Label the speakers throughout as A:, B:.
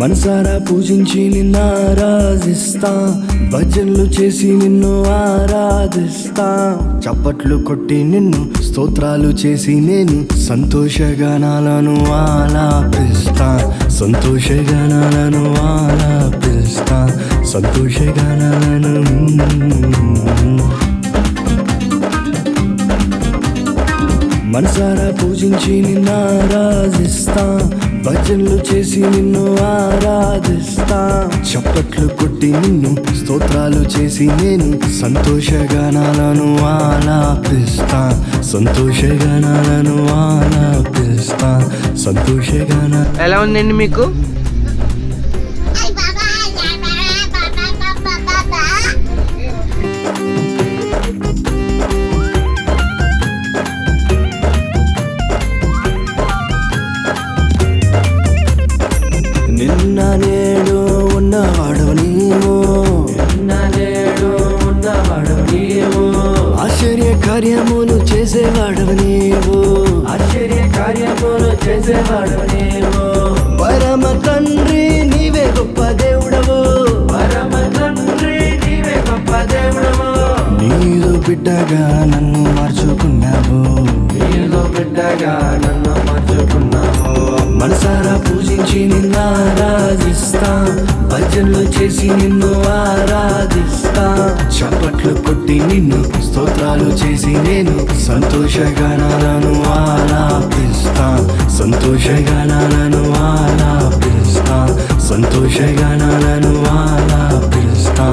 A: మనసారా పూజించి నిన్ను ఆరాధిస్తా, భజనలు చేసి నిన్ను ఆరాధిస్తా, చప్పట్లు కొట్టి నిన్ను స్తోత్రాలు చేసి నేను సంతోషగానాలను ఆలాపిస్తా, సంతోషగానాలను ఆలాపిస్తా, సంతోషగానాలను. మనసారా పూజించి నిన్ను ఆరాధిస్తా, భజనలు చేసి నిన్ను ఆరాధిస్తా, చప్పట్లు కొట్టి నిన్ను స్తోత్రాలు చేసి నేను సంతోషగానాలను ఆలాపిస్తా, సంతోషగానాలను ఆలాపిస్తా, సంతోషగాన.
B: ఎలా ఉందండి మీకు?
A: నిన్న నేడు ఉన్నవాడవు నీవు, ఆశ్చర్య కార్యములు చేసేవాడవు నీవు, పరమ తండ్రి నీవే గొప్ప దేవుడవు, నీలో బిడ్డగా నన్ను మార్చుకున్నావు, మనసారా పూజించి నిన్ను ఆరాధిస్తా, భజనలు చేసి నిన్ను ఆరాధిస్తా, చప్పట్లు కొట్టి నిన్ను స్తోత్రాలు చేసి నేను సంతోషగానాలను ఆలాపిస్తా, సంతోషగానాలను ఆలాపిస్తా, సంతోషగానాలను ఆలాపిస్తా.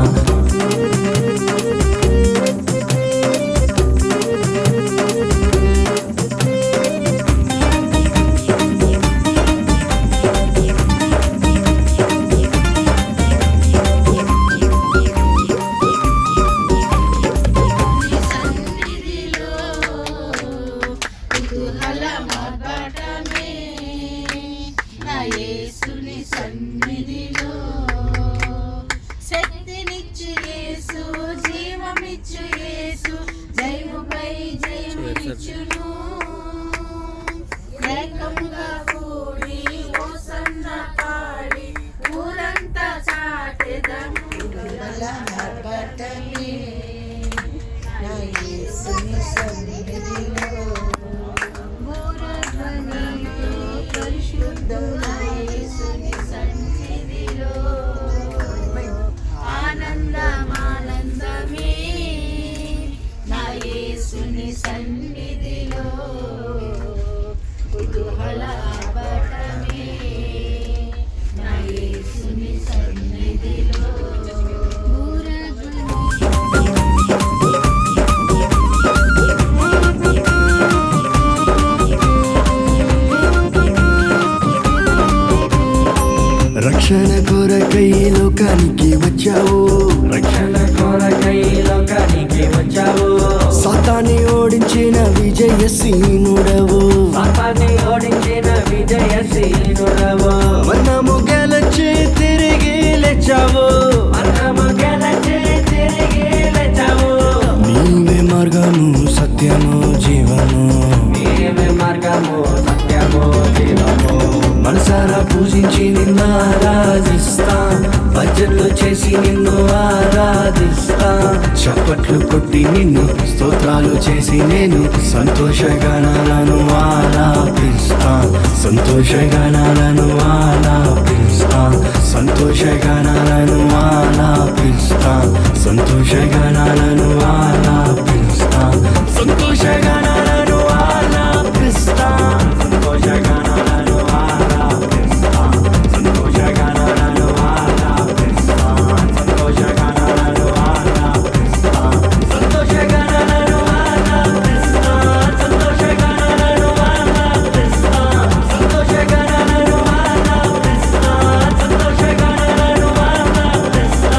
A: రక్షణ కొరకై లోకానికి వచ్చావు, సాతాన్ని ఓడించిన విజయసీనుడవు, మనము గెలచి తిరిగి లేచావు, నీవే మార్గము సత్యము జీవము, మనసారా పూజించి నిన్ను ఆరాధిస్తా, భజనలు చేసి నిన్ను ఆరాధిస్తా, చప్పట్లు కొట్టి నిన్ను స్తోత్రాలు చేసి నేను సంతోషగానాలను ఆలాపిస్తా, సంతోషగానాలను ఆలాపిస్తా, సంతోషగానాలను ఆలాపిస్తా, సంతోషగానాలను ఆలాపిస్తా, సంతోషగానాలను ఆలాపిస్తా, సంతోషగానాలను ఆలాపిస్తా, సంతోషగానాలను ఆలాపిస్తా, సంతోషగానాలను ఆలాపిస్తా, సంతోషగానాలను ఆలాపిస్తా, సంతోషగానాలను ఆలాపిస్తా, సంతోషగానాలను ఆలాపిస్తా, సంతోషగానాలను ఆలాపిస్తా,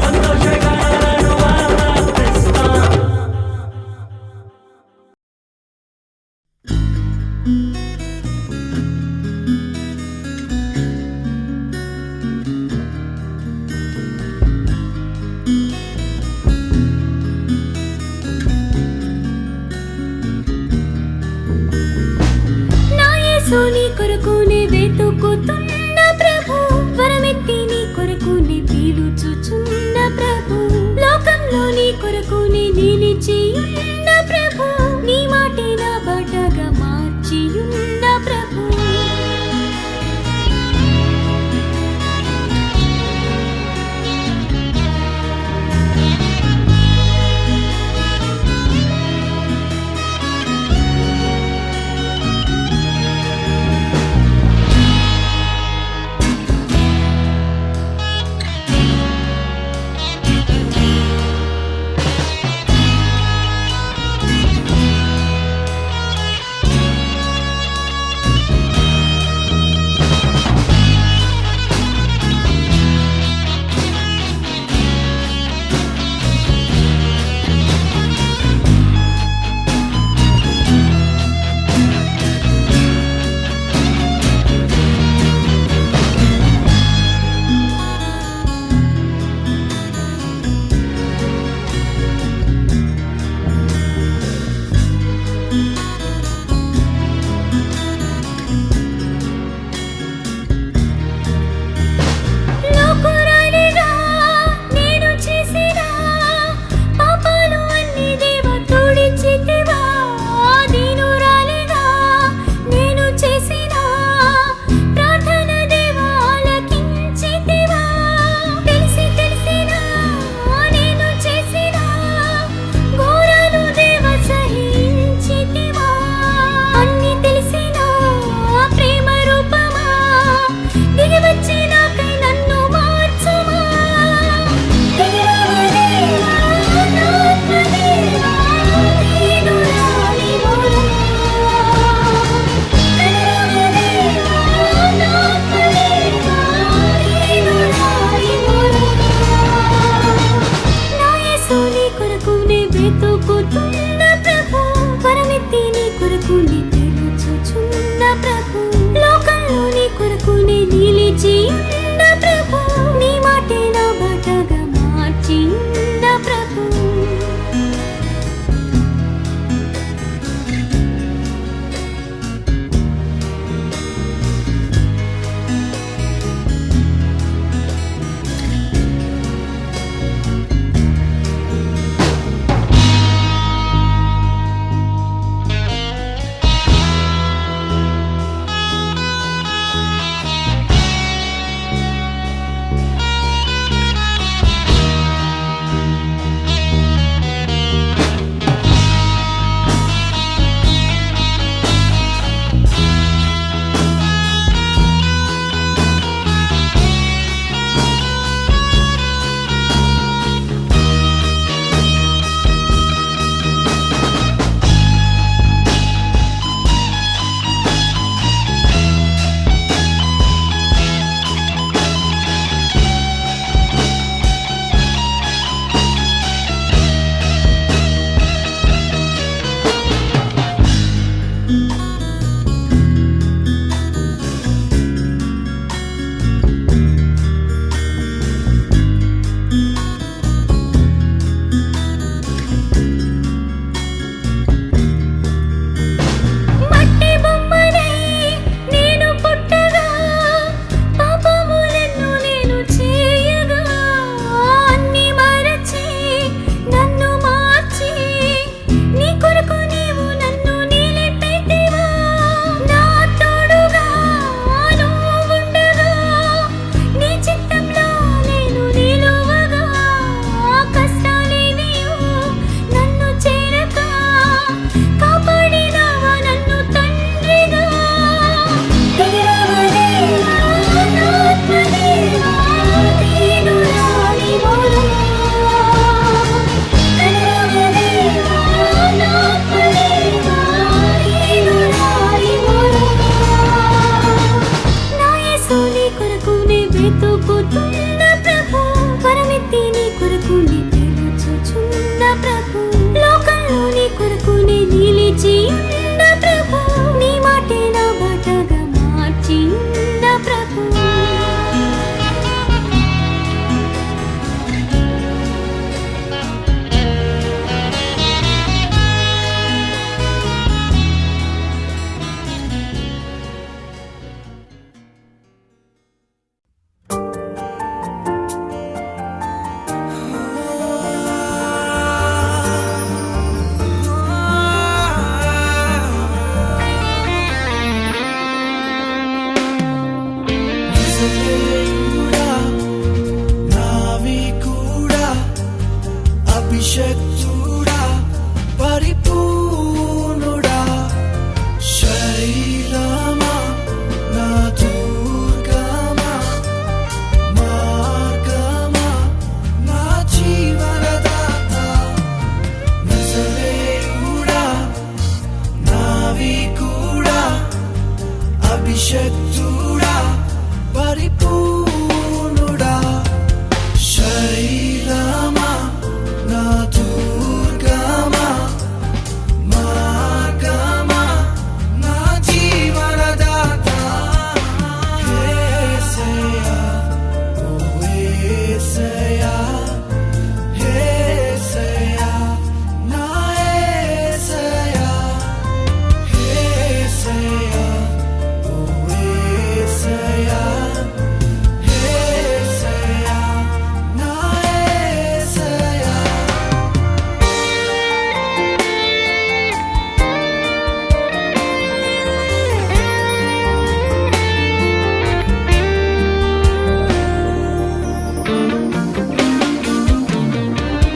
A: సంతోషగానాలను ఆలాపిస్తా.
C: నీ కొరకు నీ వెతుకుతున్న ప్రభు వరం
B: పరమెత్తి నీ కొరకునే పీలుచుచున్న ప్రభు, లోకంలో నీ కొరకునే నిలిచియున్న ప్రభు, నీ మాటే నా బాటగా మార్చియున్న ప్రభు.
A: నావికుడా అభిషక్తుడా పరిపూర్ణుడా శైలమా నా దుర్గమా మార్గమా నా జీవనదాత యేసయ్యా ఓ యేసయ్యా యేసయ్యా నా యేసయ్యా యేసయ్యా ఓ యేసయ్యా యేసయ్యా నా యేసయ్యా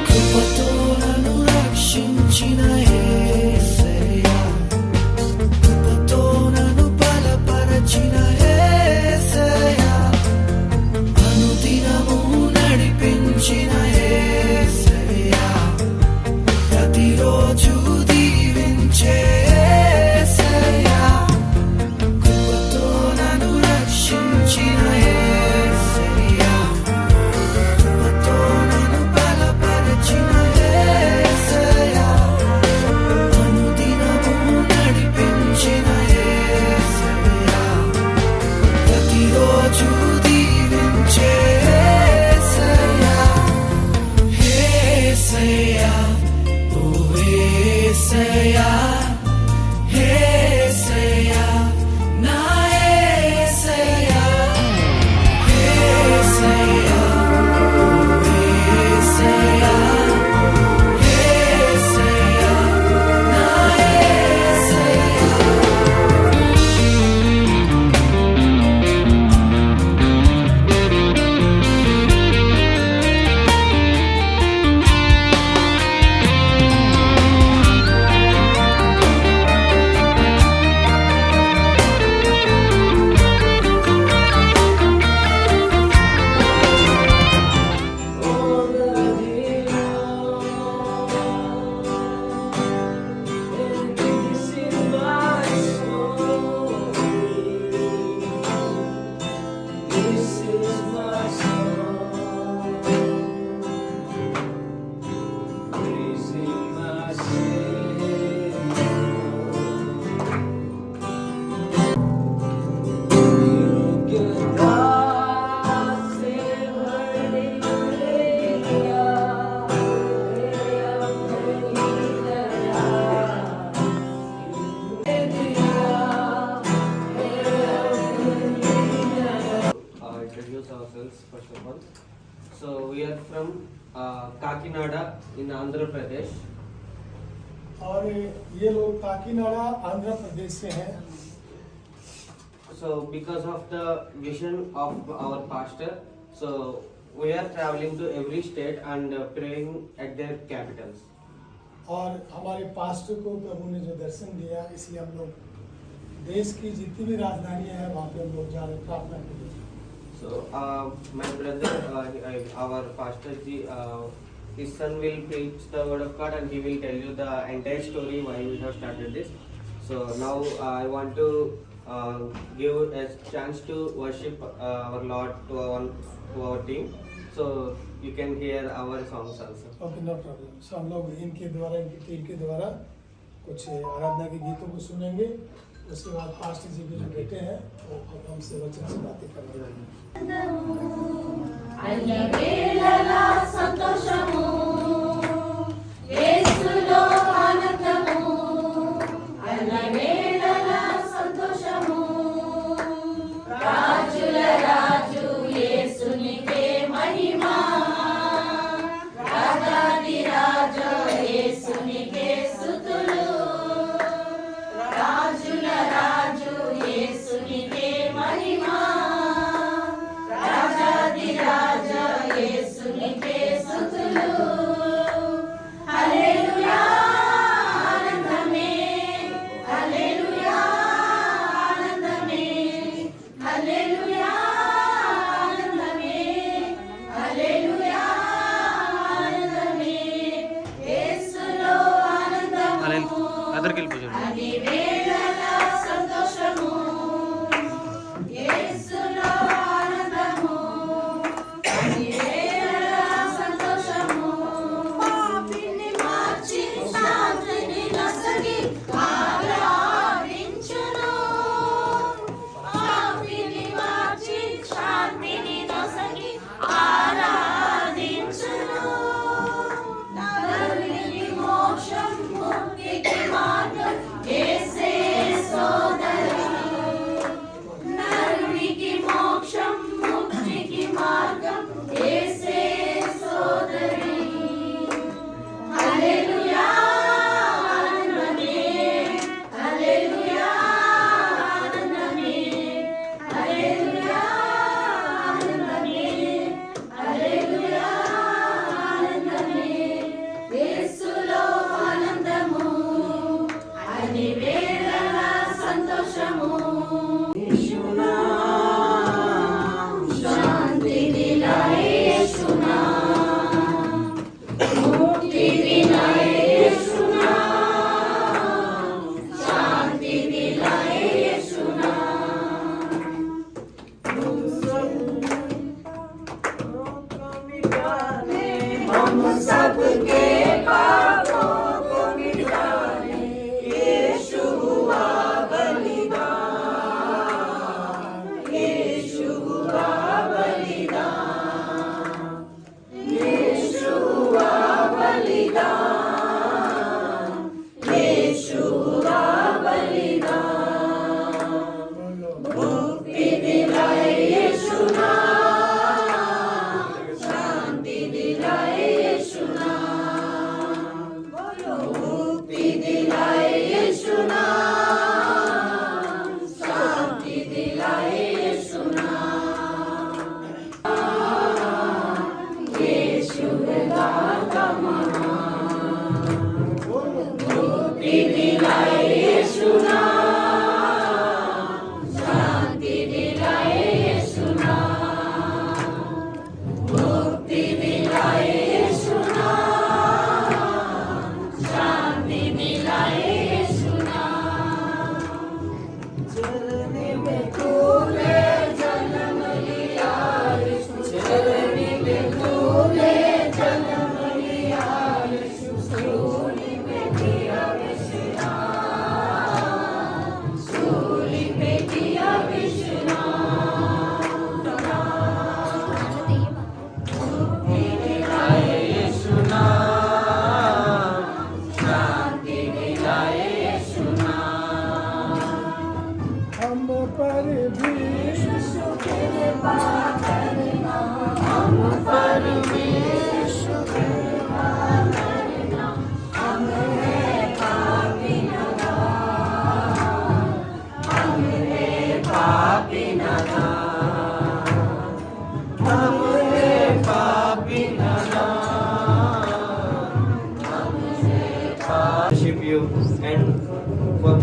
A: కృపతో నన్ను రక్షించిన యేసయ్యా కృపతో నన్ను బలపరచిన యేసయ్యా అనుదినము నడిపించిన యేసయ్యా ప్రతిరోజు దీవించే యేసయ్యా కృపతో నన్ను రక్షించిన యేసయ్యా కృపతో నన్ను బలపరచిన యేసయ్యా అనుదినము నడిపించిన యేసయ్యా ప్రతిరోజు దీవించే యేసయ్యా యేసయ్యా ఓ యేసయ్యా యేసయ్యా నా యేసయ్యా యేసయ్యా ఓ యేసయ్యా యేసయ్యా నా యేసయ్యా
C: Introduce ourselves first of all. So we are from Kakinada in Andhra Pradesh.
D: और ये लोग काकीनाडा आंध्र प्रदेश से हैं।
C: So because of the vision of our pastor, so we are traveling to every state and praying at their capitals.
D: और हमारे pastor को प्रभु ने जो दर्शन दिया, इसलिए हम लोग देश की जितनी भी राजधानियां हैं वहाँ पे हम लोग जा रहे हैं प्रार्थना के लिए।
C: So my brother, our pastor ji, his son will preach the word of God and he will tell you the entire story why we have started this. So now I want to give a chance to worship our Lord to our team. So you can hear our songs also.
D: Okay, no problem. So हम लोग इनके द्वारा, इनकी team के द्वारा कुछ आराधना के गीतों को सुनेंगे। उसके बाद पास्टर जी के जो बेटे हैं वो अब हमसे वचन से बातें करेंगे।
B: అల్లవేళలా సంతోషము యేసులో ఆనందము అల్లవేళలా సంతోషము రాజుల రాజు యేసునికే మహిమ రాజాది రాజు యేసునికే స్తుతులు రాజుల రాజు యేసునికే మహిమ రాజాది రాజా యేసునికే స్తుతులు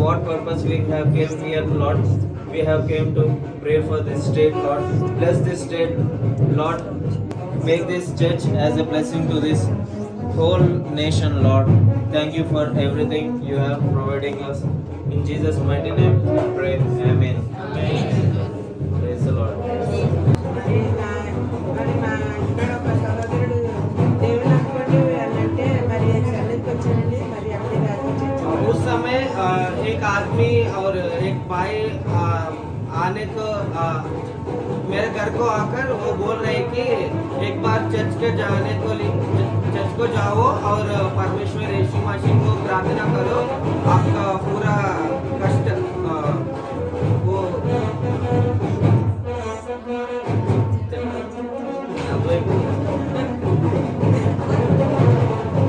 C: what purpose we have came here, Lord. We have came to pray for this state, Lord. Bless this state, Lord. Make this church as a blessing to this whole nation, Lord. Thank you for everything you have providing us. In Jesus' mighty name we pray. Amen. Praise the Lord.
E: మరి మా ఇక్కడ ఒక సహోదరుడు దేవుడు అనుకోండి అనంటే మరి సన్నిధికి వచ్చానండి మరి అప్పుడే రాజు
C: उस समय एक आदमी और एक भाई आने को मेरे घर को आकर वो बोल रहे कि एक बार चर्च को जाओ और परमेश्वर यीशु मसीह को प्रार्थना करो, आपका पूरा कष्ट वो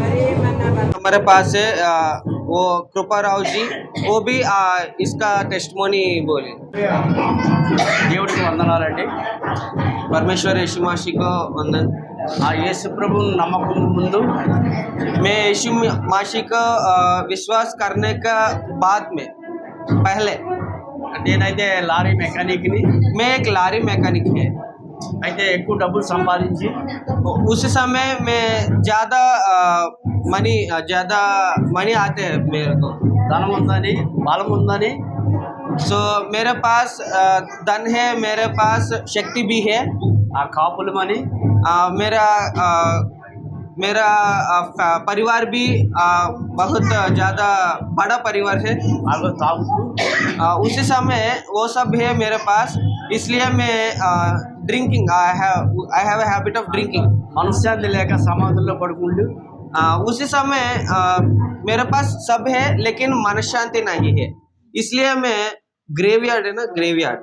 E: మరి మన
C: हमारे पास है वो कृपा राव जी, वो भी इसका टेस्टमोनी बोले।
F: దేవుడికి వందనాలండి.
C: परमेश्वर यीशु मसीह को वंदन।
F: ఆ యేసు ప్రభువుని నమ్మకం ముందు
C: मैं यीशु मसीह को विश्वास करने का बाद में पहले
F: నేనైతే లారీ మెకానిక్ని.
C: मैं एक लारी मैकेनिक है।
F: అయితే ఎక్కువ డబ్బులు సంపాదించి
C: उस समय में ज़्यादा मनी आते हैं मेरे को।
F: ధనం ఉందని, బలం ఉందని,
C: सो मेरे पास धन है, मेरे पास शक्ति भी है।
F: ఆ కాపులమని
C: मेरा परिवार भी बहुत ज़्यादा बड़ा परिवार है।
F: వాళ్ళు తాగుతూ
C: उसी समय वो सब है मेरे पास, इसलिए मैं drinking I have a habit of drinking.
F: మనశ్శాంతి లేక సమాధుల్లో పడుకుంటూ
C: उसी समय मेरे पास सब है लेकिन मनशांति नहीं है, इसलिए मैं ग्रेवयार्ड है ना, ग्रेवयार्ड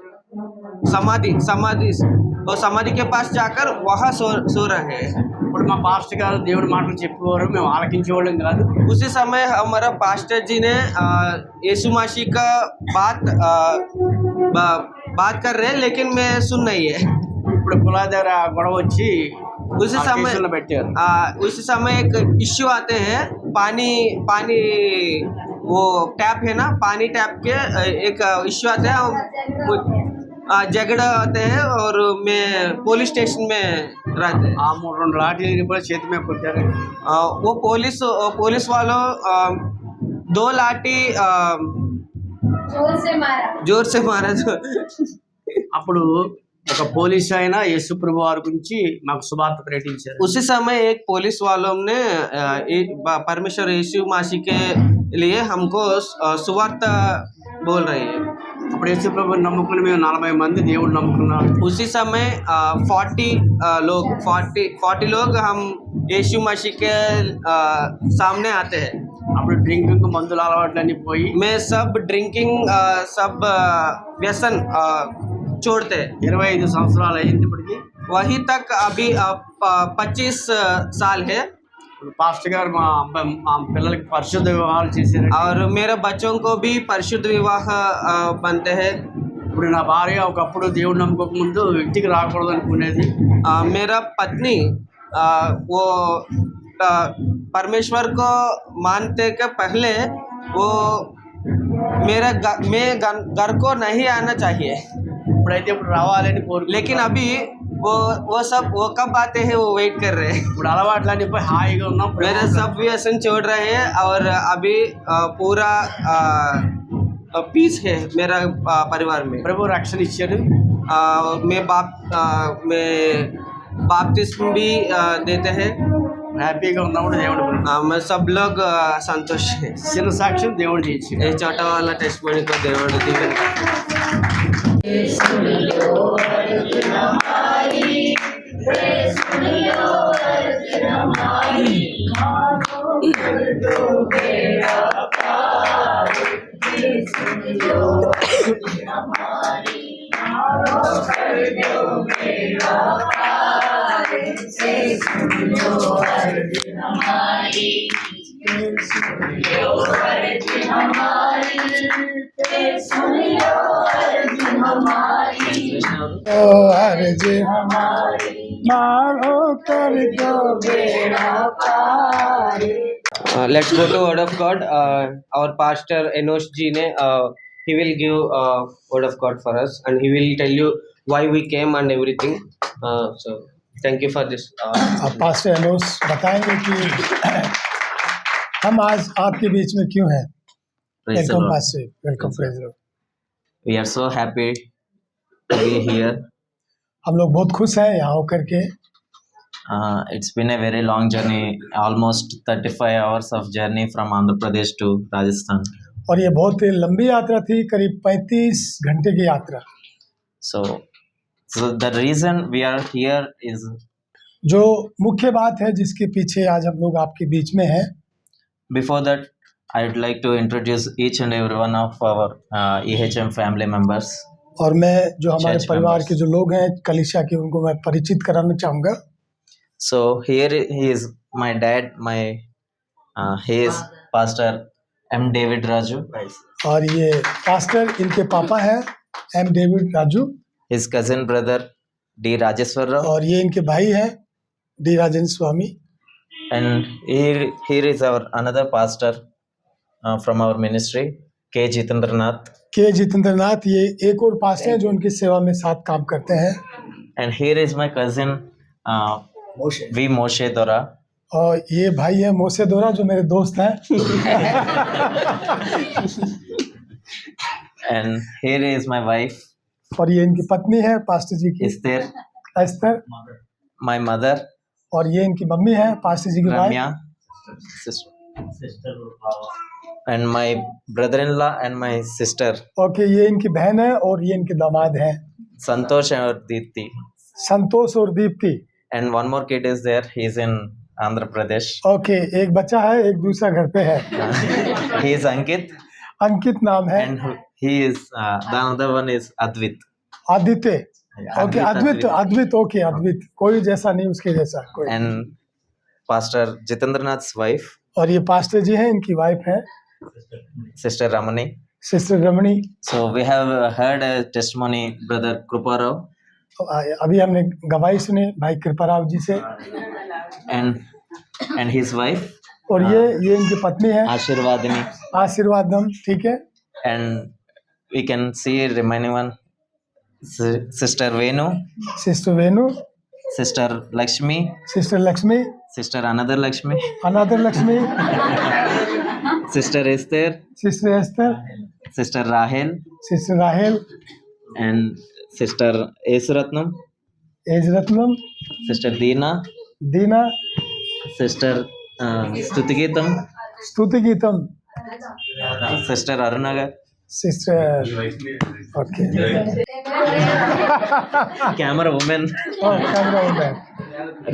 C: समाधि के पास जाकर वहाँ सो रहे हैं।
F: ఇప్పుడు మా పాస్టర్ గారు దేవుడి మాటలు చెప్పేవారు, మేము ఆలకించేవాళ్ళం కాదు.
C: उसी समय हमारा पास्टर जी ने यीशु मसीह का बात कर रहे हैं लेकिन मैं सुन नहीं है।
F: ఇప్పుడు కులా దగ్గర గొడవ వచ్చి
C: उसी
F: ఆ
C: समय
F: కేసులను పెట్టారు.
C: उसी समय एक इश्यू आते हैं, पानी वो टैप है ना, पानी टैप के एक इश्यू आते हैं, झगड़ा आते हैं और मैं पुलिस स्टेशन में रहते हैं।
F: ఆ 2 లాఠీలు కూడా చేతి మీద కొట్టారు.
C: वो पुलिस वालों 2 लाठी जोर से मारा तो
F: అప్పుడు ఒక పోలీస్ ఆయన యేసు ప్రభు వారి గురించి మాకు సువార్త ప్రకటించారు.
C: उसी समय एक पुलिस वालों ने परमेश्वर यीशु मसीह के लिए हमको सुवार्ता बोल रही है।
F: అప్పుడు యేసు ప్రభువుని నమ్ముకుని మేము 40 మంది దేవుడు నమ్ముకున్నాం.
C: उसी समय 40 लोग हम यीशु मसीह के सामने आते हैं।
F: అప్పుడు డ్రింకింగ్ మందుల అలవాట్లన్నీ పోయి
C: मैं सब ड्रिंकिंग सब व्यसन छोड़ते हैं।
F: 25 సంవత్సరాలు అయింది. ఇప్పటికి
C: वहीं तक अभी 25 साल है।
F: పాస్టర్ గారు మా పిల్లలకి పరిశుద్ధ వివాహాలు చేశారు.
C: और मेरे बच्चों को भी परिशुद्ध विवाह बनते हैं।
F: ఇప్పుడు నా భార్య ఒకప్పుడు దేవుడు నమ్ముకోక ముందు ఇంటికి రాకూడదు అనుకునేది.
C: मेरा पत्नी वो परमेश्वर को मानते के पहले वो मैं घर को नहीं आना चाहिए,
F: ఇప్పుడైతే ఇప్పుడు రావాలని కోరుకు.
C: लेकिन अभी वो सब वो कब आते हैं वो वेट कर रहे हैं।
F: ఇప్పుడు అలవాట్లన్నీ పోయి హాయిగా ఉన్నాం.
C: मेरे सब व्यसन छोड़ रहे हैं और अभी पूरा पीस है मेरा परिवार में।
F: ప్రభు రక్షణ ఇచ్చారు.
C: मैं बाप्तिस्म भी देते हैं।
F: హ్యాపీగా ఉన్నప్పుడు దేవుడు
C: मैं सब लोग संतोष है।
F: చిన్న సాక్ష్యం దేవుడు చేయించాడు.
C: ये छोटा वाला टेस्टमनी को देवड़ दीवन
D: अर्ज मारो कर दो बेड़ा पार।
C: Let's go to word of God. Our pastor Enosh ji ne he will give word of God for us, and he will tell you why we came and everything. So thank you for this.
D: आप pastor Enos बताएंगे कि हम आज आपके बीच में क्यों हैं।
G: Praise the
D: welcome
G: Lord.
D: Pastor, welcome praise Lord.
G: We are so happy to be here.
D: हम लोग बहुत खुश हैं यहाँ होकर के।
G: It's been a very long journey, almost 35 hours of journey from Andhra Pradesh to Rajasthan.
D: और ये बहुत ही लंबी यात्रा थी, करीब 35 घंटे की यात्रा।
G: So the reason we are here is
D: जो मुख्य बात है जिसके पीछे आज हम लोग आपके बीच में हैं,
G: before that I would like to introduce each and every one of our EHM family members.
D: और मैं जो हमारे
G: Church
D: परिवार
G: members.
D: के जो लोग हैं कलीसिया के, उनको मैं परिचित कराना चाहूँगा।
G: So here he is my dad, he is Pastor M. David Raju.
D: और ये पास्टर इनके पापा हैं M David Raju,
G: His cousin brother D. Rajeswar Rao.
D: और ये इनके भाई हैं D Rajendra Swami.
G: And here is our another pastor from our ministry, K. Jitendra Nath.
D: के जितेंद्र नाथ, ये एक और पास्टर हैं जो उनकी सेवा में साथ काम करते हैं।
G: And here is my cousin V. Moshe Dora.
D: और ये भाई है मोसे दोरा जो मेरे दोस्त हैं।
G: And here is my wife
D: और ये इनकी पत्नी है पास्टर जी की
G: Esther,
D: एस्तर,
G: my mother
D: और ये इनकी मम्मी है पास्टर जी की wife.
G: Ramya, and my brother-in-law and my sister
D: okay, ये इनकी बहन है और ये इनके दामाद हैं
G: Santosh and Deepti.
D: संतोष और Deepti.
G: And one more kid is there. He is in Andhra Pradesh.
D: Okay, एक बच्चा है, एक दूसरा घर पे है,
G: He is Ankit,
D: अंकित नाम है।
G: and he is the another one is Advit.
D: Aditya, okay, Advit,
G: Advit.
D: Advit, okay, Advit, कोई जैसा नहीं उसके जैसा कोई।
G: And Pastor Jitendra Nath's wife,
D: और ये पास्टर जी हैं, इनकी वाइफ है
G: Sister Ramani.
D: Sister Ramani.
G: So we have heard a testimony, Brother Kruparo,
D: अभी हमने गवाही सुने भाई कृपाराव जी से,
G: and his wife
D: और ये इनकी पत्नी है
G: Ashirvadini,
D: आशीर्वादम, ठीक है।
G: and we can see remaining one, Sister Venu,
D: sister Venu,
G: Sister Lakshmi,
D: sister Lakshmi,
G: Sister another Lakshmi,
D: another Lakshmi,
G: Sister Esther,
D: sister Esther,
G: Sister Rahel,
D: sister Rahel,
G: and Sister Esratnam,
D: Esratnam,
G: Sister Deena,
D: Deena,
G: Sister Stutigitam,
D: Stutigitam,
G: Sister Arunagar,
D: sister, okay,
G: camera woman
D: camera होता है,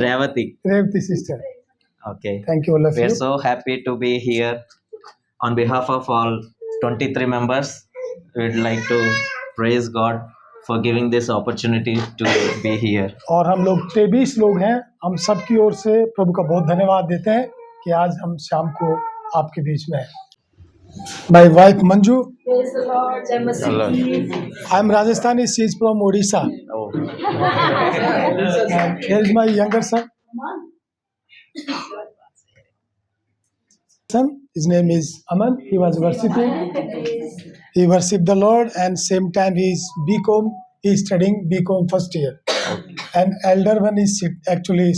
G: Revati.
D: Revati sister.
G: Okay.
D: Thank you all of
G: We
D: you.
G: are so happy to be here. On behalf of all 23 members, we would like to praise God for giving this opportunity to be here.
D: और हम लोग 23 लोग हैं, हम सबकी ओर से प्रभु का बहुत धन्यवाद देते हैं कि आज हम शाम को आपके बीच में हैं। My wife Manju,
B: Praise the Lord. Jai Masih.
D: I am Rajasthani, she is from Odisha,
G: Oh,
D: and here is my younger son. His name is Aman. He was worshiping. He worshipped the Lord, and same time he is BCom. He is studying BCom first year. And elder one is actually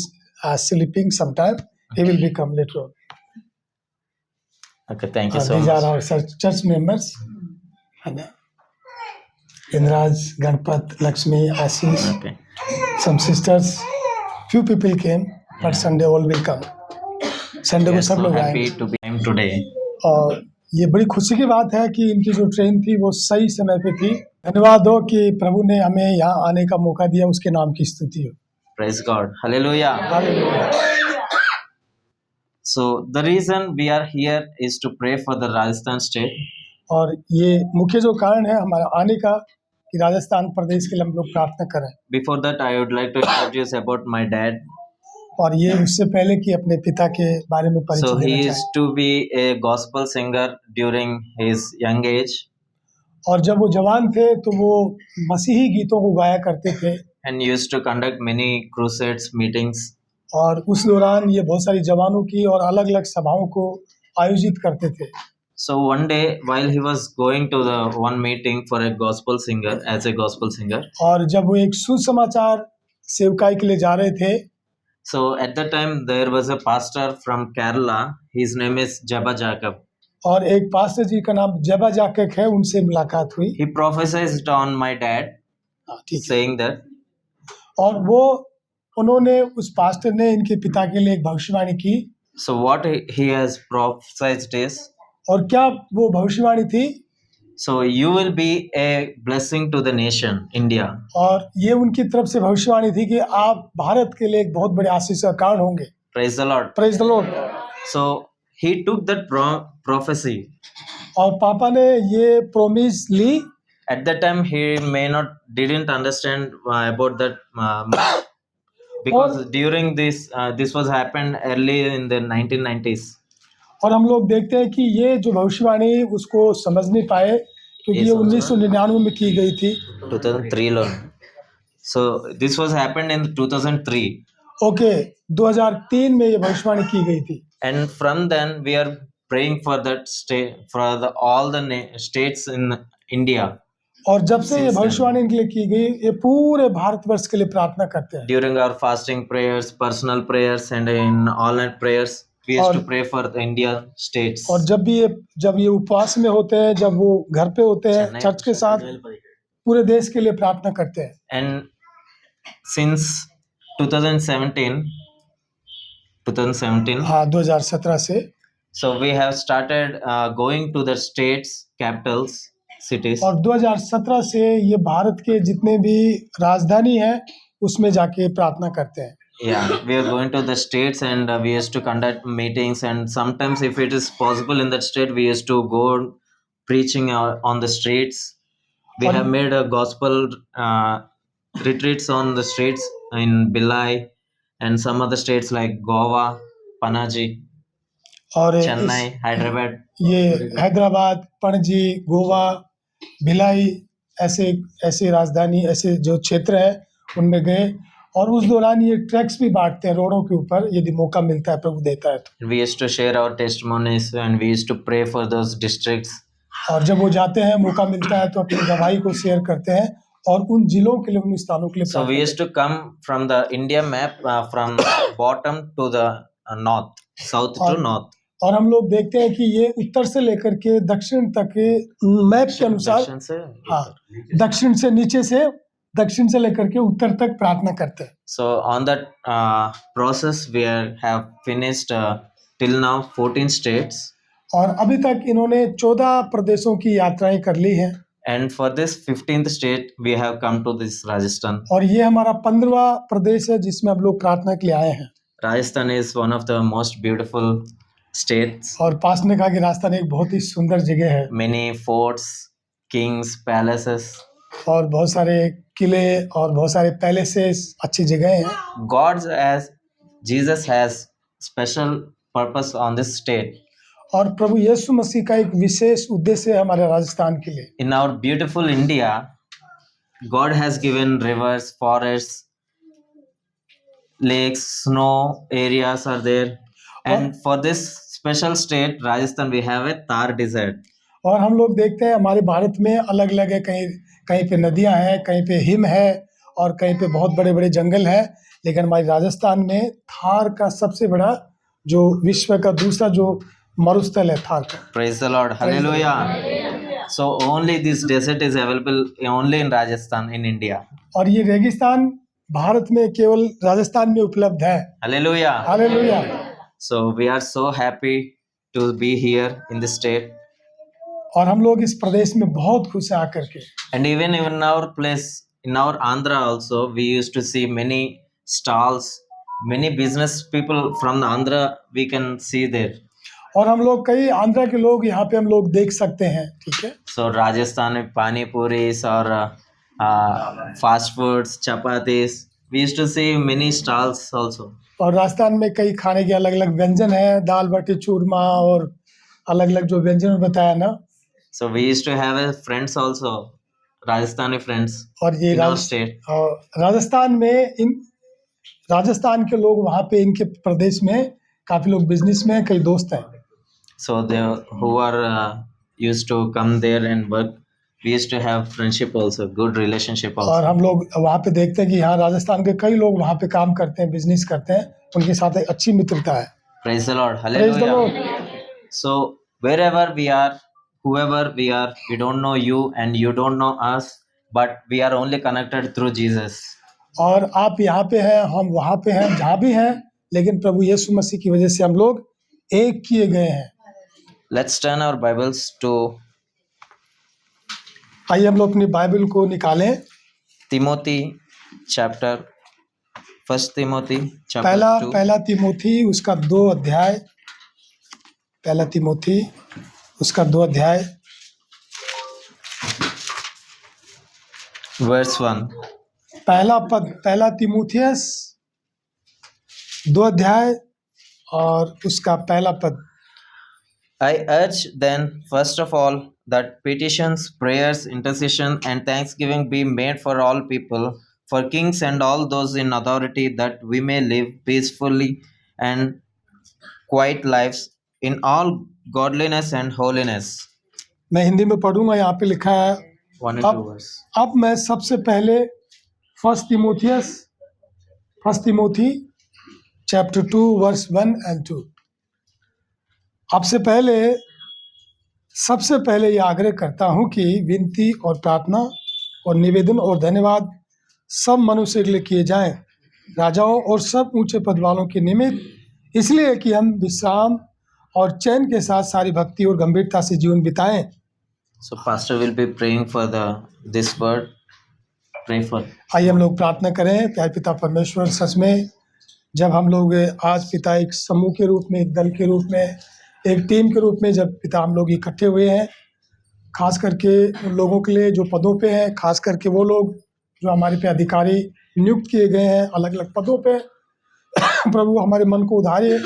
D: sleeping sometime. He will become later on.
G: okay. Thank you so
D: These are
G: much.
D: our church members. And Indraj, Ganpat, Lakshmi, Ashish,
G: Okay.
D: some sisters. Few people came, but Sunday all will come. Sunday
G: We
D: को
G: are
D: सब
G: so
D: लोग
G: happy
D: आएंगे।
G: to be here today.
D: और ये बड़ी खुशी की बात है कि इनकी जो ट्रेन थी वो सही समय पे थी। धन्यवाद हो कि प्रभु ने हमें यहाँ आने का मौका दिया, उसके नाम की स्तुति हो।
G: Praise God. Hallelujah. So the reason we are here is to pray for the Rajasthan state.
D: और ये मुख्य जो कारण है हमारा आने का कि राजस्थान प्रदेश के लिए हम लोग प्रार्थना करें।
G: Before that, I would like to introduce about my dad.
D: और ये उससे पहले कि अपने पिता के बारे में
G: So
D: परिचय
G: he
D: देना
G: used
D: चाहें।
G: to be a gospel singer during his young age,
D: और जब वो जवान थे तो वो मसीही गीतों को गाया करते थे,
G: and used to conduct many crusades meetings.
D: और उस दौरान ये बहुत सारी जवानों की और अलग अलग सभाओं को आयोजित करते थे।
G: So one day, while he was going to the one meeting for a gospel singer, as a gospel singer,
D: और जब वो एक सुसमाचार सेवकाई के लिए जा रहे थे,
G: so at that time there was a pastor from Kerala. His name is Jabba Jacob.
D: और एक पास्टर जी का नाम जबा जाकक है, उनसे मुलाकात हुई।
G: He prophesied on my dad,
D: ठीक है।
G: saying that,
D: और वो उन्होंने उस पास्टर ने इनके पिता के लिए एक भविष्यवाणी की।
G: so what he has prophesied is,
D: और क्या वो भविष्यवाणी थी?
G: so you will be a blessing to the nation, India.
D: और ये उनकी तरफ से भविष्यवाणी थी कि आप भारत के लिए एक बहुत बड़े आशीष का कारण होंगे।
G: Praise the Lord.
D: Praise the Lord.
G: So he took that prophecy.
D: और पापा ने ये प्रोमिस ली।
G: At that time he didn't understand about that because during this was happened early in the 1990s.
D: और हम लोग देखते हैं कि ये जो भविष्यवाणी उसको समझ नहीं पाए, क्योंकि ये 1999 में की गई थी।
G: 2003 lo. So this was happened in 2003.
D: Okay, 2003 में ये भविष्यवाणी की गई थी।
G: And from then we are praying for that state, for all the states in India.
D: और जब से ये भविष्यवाणी इनके लिए की गई, ये पूरे भारतवर्ष के लिए प्रार्थना करते हैं।
G: During our fasting prayers, personal prayers, and in all-night prayers, we used to pray for the Indian states.
D: और जब ये उपवास में होते हैं, जब वो घर पे होते हैं चर्च के साथ, पूरे देश के लिए प्रार्थना करते हैं।
G: And since 2017,
D: हाँ, 2017 से
G: so we have started going to the states, capitals, cities.
D: और 2017 से ये भारत के जितने भी राजधानी हैं उसमें जाके प्रार्थना करते हैं।
G: Yeah, we are going to the states and we used to conduct meetings, and sometimes if it is possible in that state, we used to go preaching on the streets. We have made a gospel retreats on the streets in Billai and some other states like Goa, Panaji,
D: और
G: Chennai, Hyderabad.
D: ये हैदराबाद, पणजी, गोवा, भिलाई, ऐसे राजधानी, ऐसे जो क्षेत्र है उनमें गए। और उस दौरान ये ट्रैक्स भी बांटते हैं रोडों के ऊपर, यदि मौका मिलता है, प्रभु देता है तो।
G: We used to share our testimonies and we used to pray for those districts.
D: और जब वो जाते हैं, मौका मिलता है तो अपनी गवाही को शेयर करते हैं और उन जिलों के लिए, उन स्थानों के लिए
G: So we used to come from the India map from bottom to the north, south to north.
D: और हम लोग देखते हैं कि ये उत्तर से लेकर के दक्षिण तक के मैप के अनुसार,
G: दक्षिण से
D: हाँ, दक्षिण से नीचे से दक्षिण से लेकर के उत्तर तक प्रार्थना करते हैं।
G: So on that process we have finished till now 14 states.
D: और अभी तक इन्होंने 14 प्रदेशों की यात्राएं कर ली हैं।
G: And for this 15th state we have come to this Rajasthan.
D: और ये हमारा 15वां प्रदेश है जिसमें हम लोग प्रार्थना के लिए आए हैं।
G: Rajasthan is one of the most beautiful states.
D: और पास ने कहा कि राजस्थान एक बहुत ही सुंदर जगह है।
G: Many forts, kings, palaces.
D: और बहुत सारे किले और बहुत सारे पैलेसेस, अच्छी जगह हैं।
G: Jesus has special purpose on this state.
D: और प्रभु यीशु मसीह का एक विशेष उद्देश्य है हमारे राजस्थान के लिए।
G: In our beautiful India, God has given rivers, forests, lakes, snow areas are there. And for this special state, Rajasthan, we have a Thar desert.
D: और हम लोग देखते हैं हमारे भारत में अलग अलग है, कहीं पे नदियां हैं, कहीं पे हिम है और कहीं पे बहुत बड़े बड़े जंगल है, लेकिन हमारे राजस्थान में थार का सबसे बड़ा, जो विश्व का दूसरा जो मरुस्थल है, थार का।
G: Praise the Lord. Hallelujah. So only this desert is available only in Rajasthan in India.
D: और ये रेगिस्तान भारत में केवल राजस्थान में उपलब्ध है।
G: Hallelujah.
D: Hallelujah.
G: So we are so happy to be here in this state.
D: और हम लोग इस प्रदेश में बहुत खुश हैं आकर के।
G: And even in our place, in our Andhra also, we used to see many stalls, many business people from the Andhra we can see there.
D: और हम लोग कई आंध्रा के लोग यहाँ पे हम लोग देख सकते हैं, ठीक है।
G: So Rajasthan में पानी पूरीस और fast foods, chapatis, we used to see many stalls also.
D: और राजस्थान में कई खाने के अलग अलग व्यंजन हैं, दाल बाटी चूरमा और अलग अलग जो व्यंजन बताया ना।
G: So we used to have a friends also, Rajasthani friends
D: और ये
G: in our state.
D: राजस्थान में राजस्थान के लोग वहाँ पे इनके प्रदेश में काफी लोग बिजनेस में हैं, कई दोस्त हैं.
G: So they who are used to come there and work, we used to have friendship also, good relationship
D: और
G: also.
D: हम लोग वहाँ पे देखते हैं कि यहाँ राजस्थान के कई लोग वहाँ पे काम करते हैं, बिजनेस करते हैं, उनके साथ एक अच्छी मित्रता है.
G: Praise the Lord.
D: Praise the
G: Hallelujah.
D: Lord.
G: So wherever we are, whoever we are, we don't know you and you don't know us, but we are only connected through Jesus.
D: और आप यहाँ पे हैं, हम वहाँ पे हैं, जहाँ भी हैं, लेकिन प्रभु यीशु मसीह की वजह से हम लोग एक किए गए हैं.
G: Let's turn our Bibles to
D: आइए हम लोग अपनी बाइबल को निकालें.
G: Timothy chapter, 1 Timothy chapter 2.
D: पहला तिमोथी उसका 2 अध्याय. पहला तिमोथी उसका 2 अध्याय
G: Verse 1.
D: पहला पद. पहला तिमोथियस 2 अध्याय और उसका पहला पद.
G: I urge then, first of all, that petitions, prayers, intercession, and thanksgiving be made for all people, for kings and all those in authority, that we may live peacefully and quiet lives in all godliness and holiness.
D: मैं हिंदी में पढ़ूंगा. यहाँ पे लिखा है
G: 1 and 2
D: अब
G: verse.
D: अब मैं सबसे पहले first Timothy chapter 2 verse 1 and 2. सबसे पहले ये आग्रह करता हूँ कि विनती और प्रार्थना और निवेदन और धन्यवाद सब मनुष्य के लिए किए जाएं, राजाओं और सब ऊंचे पद वालों के निमित्त, इसलिए कि हम विश्राम और चैन के साथ सारी भक्ति और गंभीरता से जीवन बिताएं.
G: So pastor will be praying for this word. Pray for.
D: आइए हम लोग प्रार्थना करें. प्यारे पिता परमेश्वर, सच में जब हम लोग आज पिता एक समूह के रूप में, एक दल के रूप में, एक टीम के रूप में जब पिता हम लोग इकट्ठे हुए हैं, खास करके उन लोगों के लिए जो पदों पे हैं, खास करके वो लोग जो हमारे पे अधिकारी नियुक्त किए गए हैं अलग अलग पदों पे, प्रभु हमारे मन को उधारिए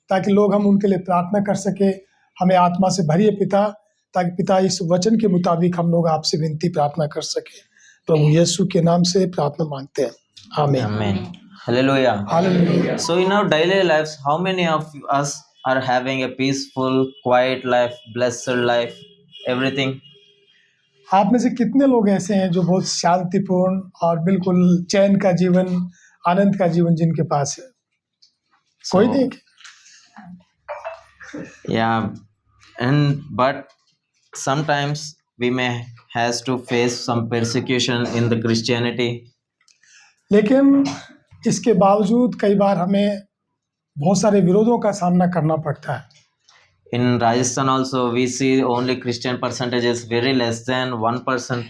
D: ताकि लोग हम उनके लिए प्रार्थना कर सके. हमें आत्मा से भरिए पिता, ताकि पिता इस वचन के मुताबिक हम लोग आपसे विनती प्रार्थना कर सके. प्रभु यीशु के नाम से प्रार्थना मांगते हैं. आमीन.
G: Amen. Hallelujah.
D: Hallelujah.
G: So in our daily lives, how many of us are having a peaceful, quiet life, blessed life, everything?
D: आप में से कितने लोग ऐसे हैं जो बहुत शांतिपूर्ण और बिल्कुल चैन का जीवन, आनंद का जीवन जिनके पास है? कोई नहीं.
G: Yeah, but sometimes we may has to face some persecution in the Christianity.
D: लेकिन इसके बावजूद कई बार हमें बहुत सारे विरोधों का सामना करना पड़ता है.
G: In Rajasthan also we see only Christian percentage is very less than 1%.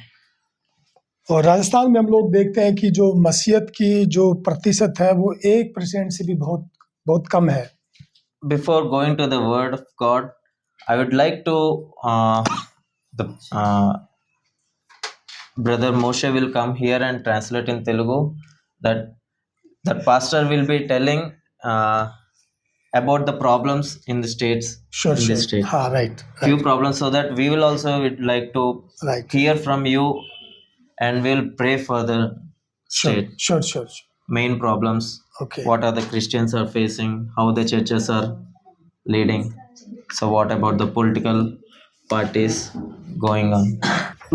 D: और राजस्थान में हम लोग देखते हैं कि जो मसीहत की जो प्रतिशत है वो 1% से भी बहुत बहुत कम है.
G: Before going to the word of God, I would like to brother Moshe will come here and translate in Telugu that pastor will be telling about the problems in the states.
D: Sure,
G: in the
D: sure.
G: state.
D: हाँ, right.
G: Few problems, so that we will also would like to
D: Right.
G: hear from you and we'll pray for the state.
D: Sure.
G: Main problems.
D: Okay.
G: What are the Christians are facing? How the churches are leading? So what about the political parties going on?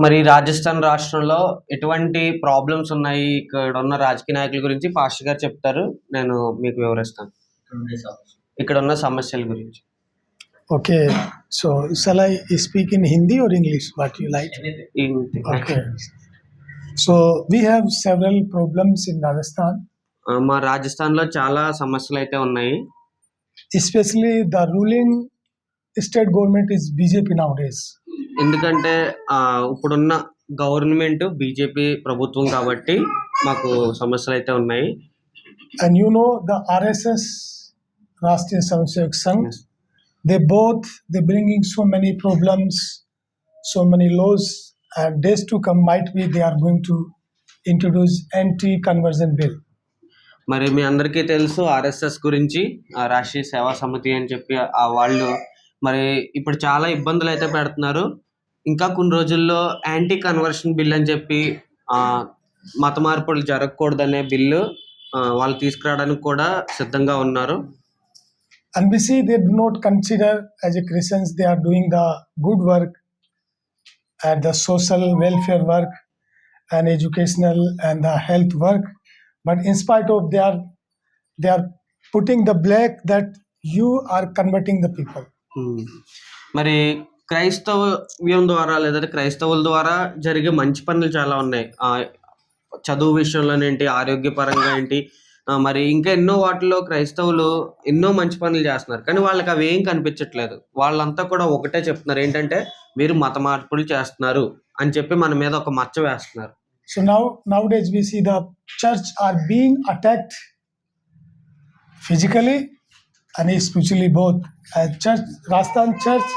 F: మరి రాజస్థాన్ రాష్ట్రంలో ఎటువంటి problems ఉన్నాయి, ఇక్కడ ఉన్న రాజకీయ నాయకుల గురించి pastor గారు చెప్తారు, నేను మీకు వివరిస్తాను. ఇక్కడ ఉన్న సమస్యల గురించి.
D: Okay. So shall I speak in Hindi or English? What you like? Okay. So we have several problems in Rajasthan.
F: మా రాజస్థాన్లో చాలా సమస్యలు అయితే ఉన్నాయి.
D: Especially the ruling state government is BJP nowadays.
F: ఎందుకంటే ఇప్పుడున్న గవర్నమెంట్ బీజేపీ ప్రభుత్వం కాబట్టి మాకు సమస్యలు అయితే ఉన్నాయి.
D: And you know the RSS, Rashtriya Swayamsevak Sangh, they bringing so many problems, so many laws, and days to come might be they are going to introduce anti-conversion bill.
F: మరి మీ అందరికీ తెలుసు RSS గురించి, రాష్ట్రీయ సేవా సమితి అని చెప్పి వాళ్ళు మరి ఇప్పుడు చాలా ఇబ్బందులు అయితే పెడుతున్నారు. ఇంకా కొన్ని రోజుల్లో యాంటీ కన్వర్షన్ బిల్ అని చెప్పి మత మార్పులు జరగకూడదనే బిల్లు వాళ్ళు తీసుకురావడానికి కూడా సిద్ధంగా ఉన్నారు.
D: And we see they do not consider as a Christians they are doing the good work and the social welfare work and educational and the health work. But in spite of they are putting the black that you are converting the people.
F: మరి క్రైస్తవ్యం ద్వారా లేదంటే క్రైస్తవుల ద్వారా జరిగే మంచి పనులు చాలా ఉన్నాయి. చదువు విషయంలోనేంటి, ఆరోగ్యపరంగా ఏంటి, మరి ఇంకా ఎన్నో వాటిలో క్రైస్తవులు ఎన్నో మంచి పనులు చేస్తున్నారు. కానీ వాళ్ళకి అవి ఏం కనిపించట్లేదు. వాళ్ళంతా కూడా ఒకటే చెప్తున్నారు, ఏంటంటే మీరు మత మార్పులు చేస్తున్నారు అని చెప్పి మన మీద ఒక మచ్చ వేస్తున్నారు.
D: So nowadays we see the church are being attacked physically and spiritually both. And Rajasthan Church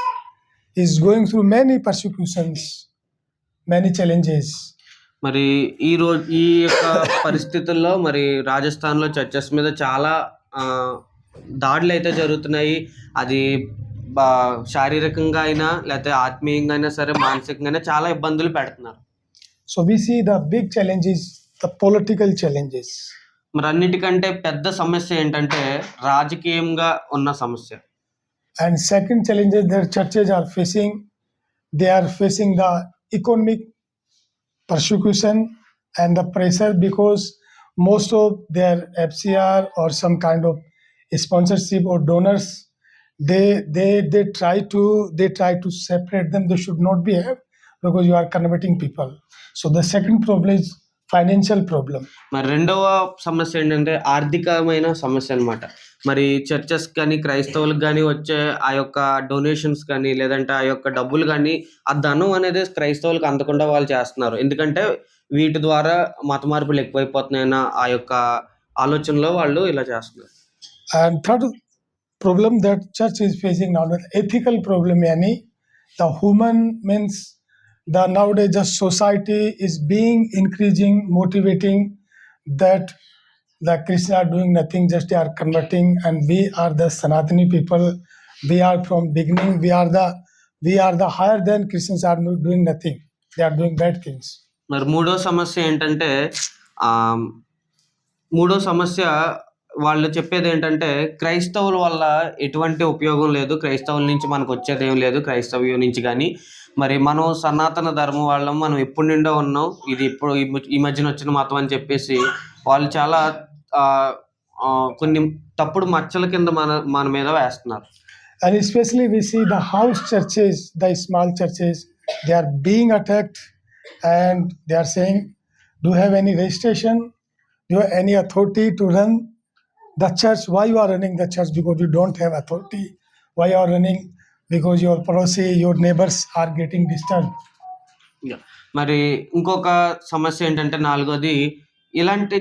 D: is going through many persecutions, many challenges.
F: మరి ఈ యొక్క పరిస్థితుల్లో మరి రాజస్థాన్లో చర్చెస్ మీద చాలా దాడులు అయితే జరుగుతున్నాయి. అది శారీరకంగా అయినా లేకపోతే ఆత్మీయంగా అయినా సరే, మానసికంగా అయినా చాలా ఇబ్బందులు పెడుతున్నారు.
D: So we see the big challenges, the political challenges.
F: మరి అన్నిటికంటే పెద్ద సమస్య ఏంటంటే రాజకీయంగా ఉన్న సమస్య.
D: And second challenges that churches are facing, they are facing the economic persecution and the pressure because most of their FCR or some kind of sponsorship or donors, they try to separate them. They should not be here because you are converting people. So the second problem is financial problem.
F: మరి రెండవ సమస్య ఏంటంటే ఆర్థికమైన సమస్య అన్నమాట. మరి churches కానీ క్రైస్తవులకు కానీ వచ్చే ఆ యొక్క డొనేషన్స్ కానీ లేదంటే ఆ యొక్క డబ్బులు కానీ ఆ ధనం అనేది క్రైస్తవులకు అందకుండా వాళ్ళు చేస్తున్నారు. ఎందుకంటే వీటి ద్వారా మత మార్పులు ఎక్కువైపోతున్నాయన్న ఆ యొక్క ఆలోచనలో వాళ్ళు ఇలా చేస్తున్నారు.
D: And third problem that church is facing now ethical problem. యానీ the human means the nowadays the society is being increasing motivating that the Christians are doing nothing, just they are converting, and we are the Sanatani people, we are from beginning, we are the higher than Christians are doing nothing, they are doing bad things.
F: మరి మూడో సమస్య ఏంటంటే వాళ్ళు చెప్పేది ఏంటంటే క్రైస్తవుల వల్ల ఎటువంటి ఉపయోగం లేదు, క్రైస్తవుల నుంచి మనకు వచ్చేది ఏం లేదు, క్రైస్తవ్యం నుంచి కానీ. మరి మనం సనాతన ధర్మం వాళ్ళం, మనం ఎప్పుడు నిండో ఉన్నాం, ఇది ఇప్పుడు ఈ మధ్యన వచ్చిన మతం అని చెప్పేసి వాళ్ళు చాలా కొన్ని తప్పుడు మచ్చల కింద మన మీద వేస్తున్నారు.
D: And especially we see the house churches, the small churches, they are being attacked and they are saying, do you have any registration, do you have any authority to run the church? Why you are running the church? Because you don't have authority. Why you are running? Because your parosi, your neighbors are getting disturbed.
F: మరి ఇంకొక సమస్య ఏంటంటే నాలుగోది, ఇలాంటి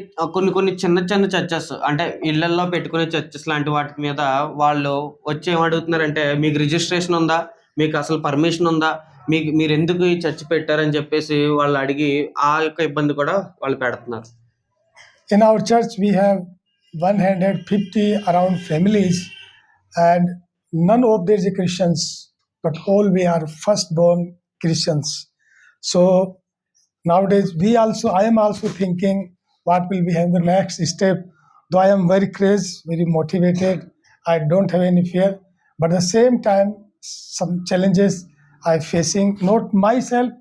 F: కొన్ని చిన్న churches అంటే ఇళ్లల్లో పెట్టుకునే చర్చెస్ లాంటి వాటి మీద వాళ్ళు వచ్చి ఏమడుగుతున్నారంటే, మీకు రిజిస్ట్రేషన్ ఉందా, మీకు అసలు పర్మిషన్ ఉందా, మీరు ఎందుకు ఈ చర్చ్ పెట్టారని చెప్పేసి వాళ్ళు అడిగి ఆ యొక్క ఇబ్బంది కూడా వాళ్ళు పెడుతున్నారు.
D: In our church we have 150 around families and none of them are Christians, but all we are firstborn Christians. So nowadays I am also thinking what will be the next step. Though I am very crazy, very motivated, I don't have any fear, but at the same time some challenges I am facing, not myself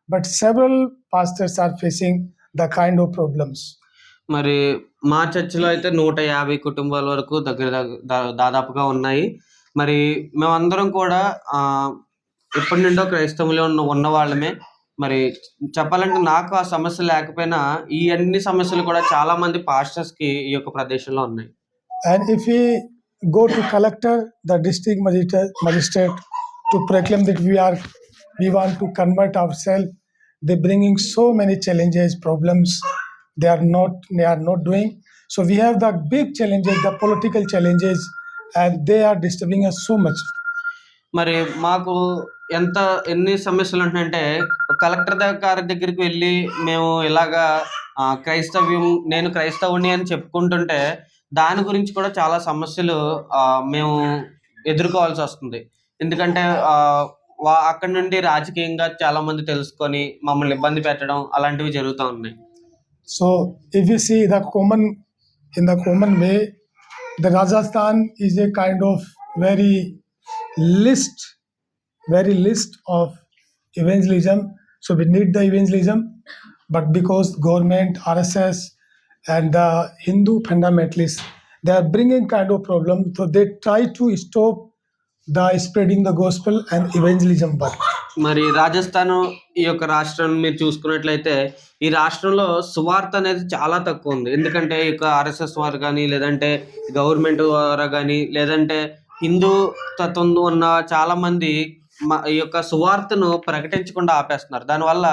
D: but several pastors are facing the kind of problems.
F: మరి మా చర్చిలో అయితే 150 కుటుంబాల వరకు దాదాపుగా ఉన్నాయి. మరి మేమందరం కూడా ఎప్పటి నుండో క్రైస్తవులు ఉన్న వాళ్ళమే. మరి చెప్పాలంటే నాకు ఆ సమస్య లేకపోయినా ఈ అన్ని సమస్యలు కూడా చాలా మంది పాస్టర్స్ కి ఈ యొక్క ప్రదేశంలో ఉన్నాయి.
D: And if we go to collector, the district magistrate to proclaim that we want to convert ourselves, they bringing so many challenges, problems. They are not doing. So we have the big challenges, the political challenges, and they are disturbing us so much.
F: మరి మాకు ఎన్ని సమస్యలు ఉంటున్నాయంటే collector గారి దగ్గరికి వెళ్ళి మేము ఇలాగా నేను క్రైస్తవుని అని చెప్పుకుంటుంటే దాని గురించి కూడా చాలా సమస్యలు మేము ఎదుర్కోవాల్సి వస్తుంది. ఎందుకంటే అక్కడ నుండి రాజకీయంగా చాలా మంది తెలుసుకొని మమ్మల్ని ఇబ్బంది పెట్టడం అలాంటివి జరుగుతూ ఉన్నాయి.
D: So if you see the common in the common way, the Rajasthan is a kind of very list of evangelism. So we need the evangelism, but because government, RSS, and the Hindu fundamentalists, they are bringing kind of problem. So they try to stop the spreading the gospel and evangelism work.
F: మరి రాజస్థాన్ ఈ యొక్క రాష్ట్రం మీరు చూసుకున్నట్లయితే ఈ రాష్ట్రంలో సువార్త అనేది చాలా తక్కువ ఉంది. ఎందుకంటే ఈ యొక్క ఆర్ఎస్ఎస్ వారు కానీ లేదంటే గవర్నమెంట్ ద్వారా కానీ లేదంటే హిందూ తత్వం ఉన్న చాలా మంది ఈ యొక్క సువార్తను ప్రకటించకుండా ఆపేస్తున్నారు. దానివల్ల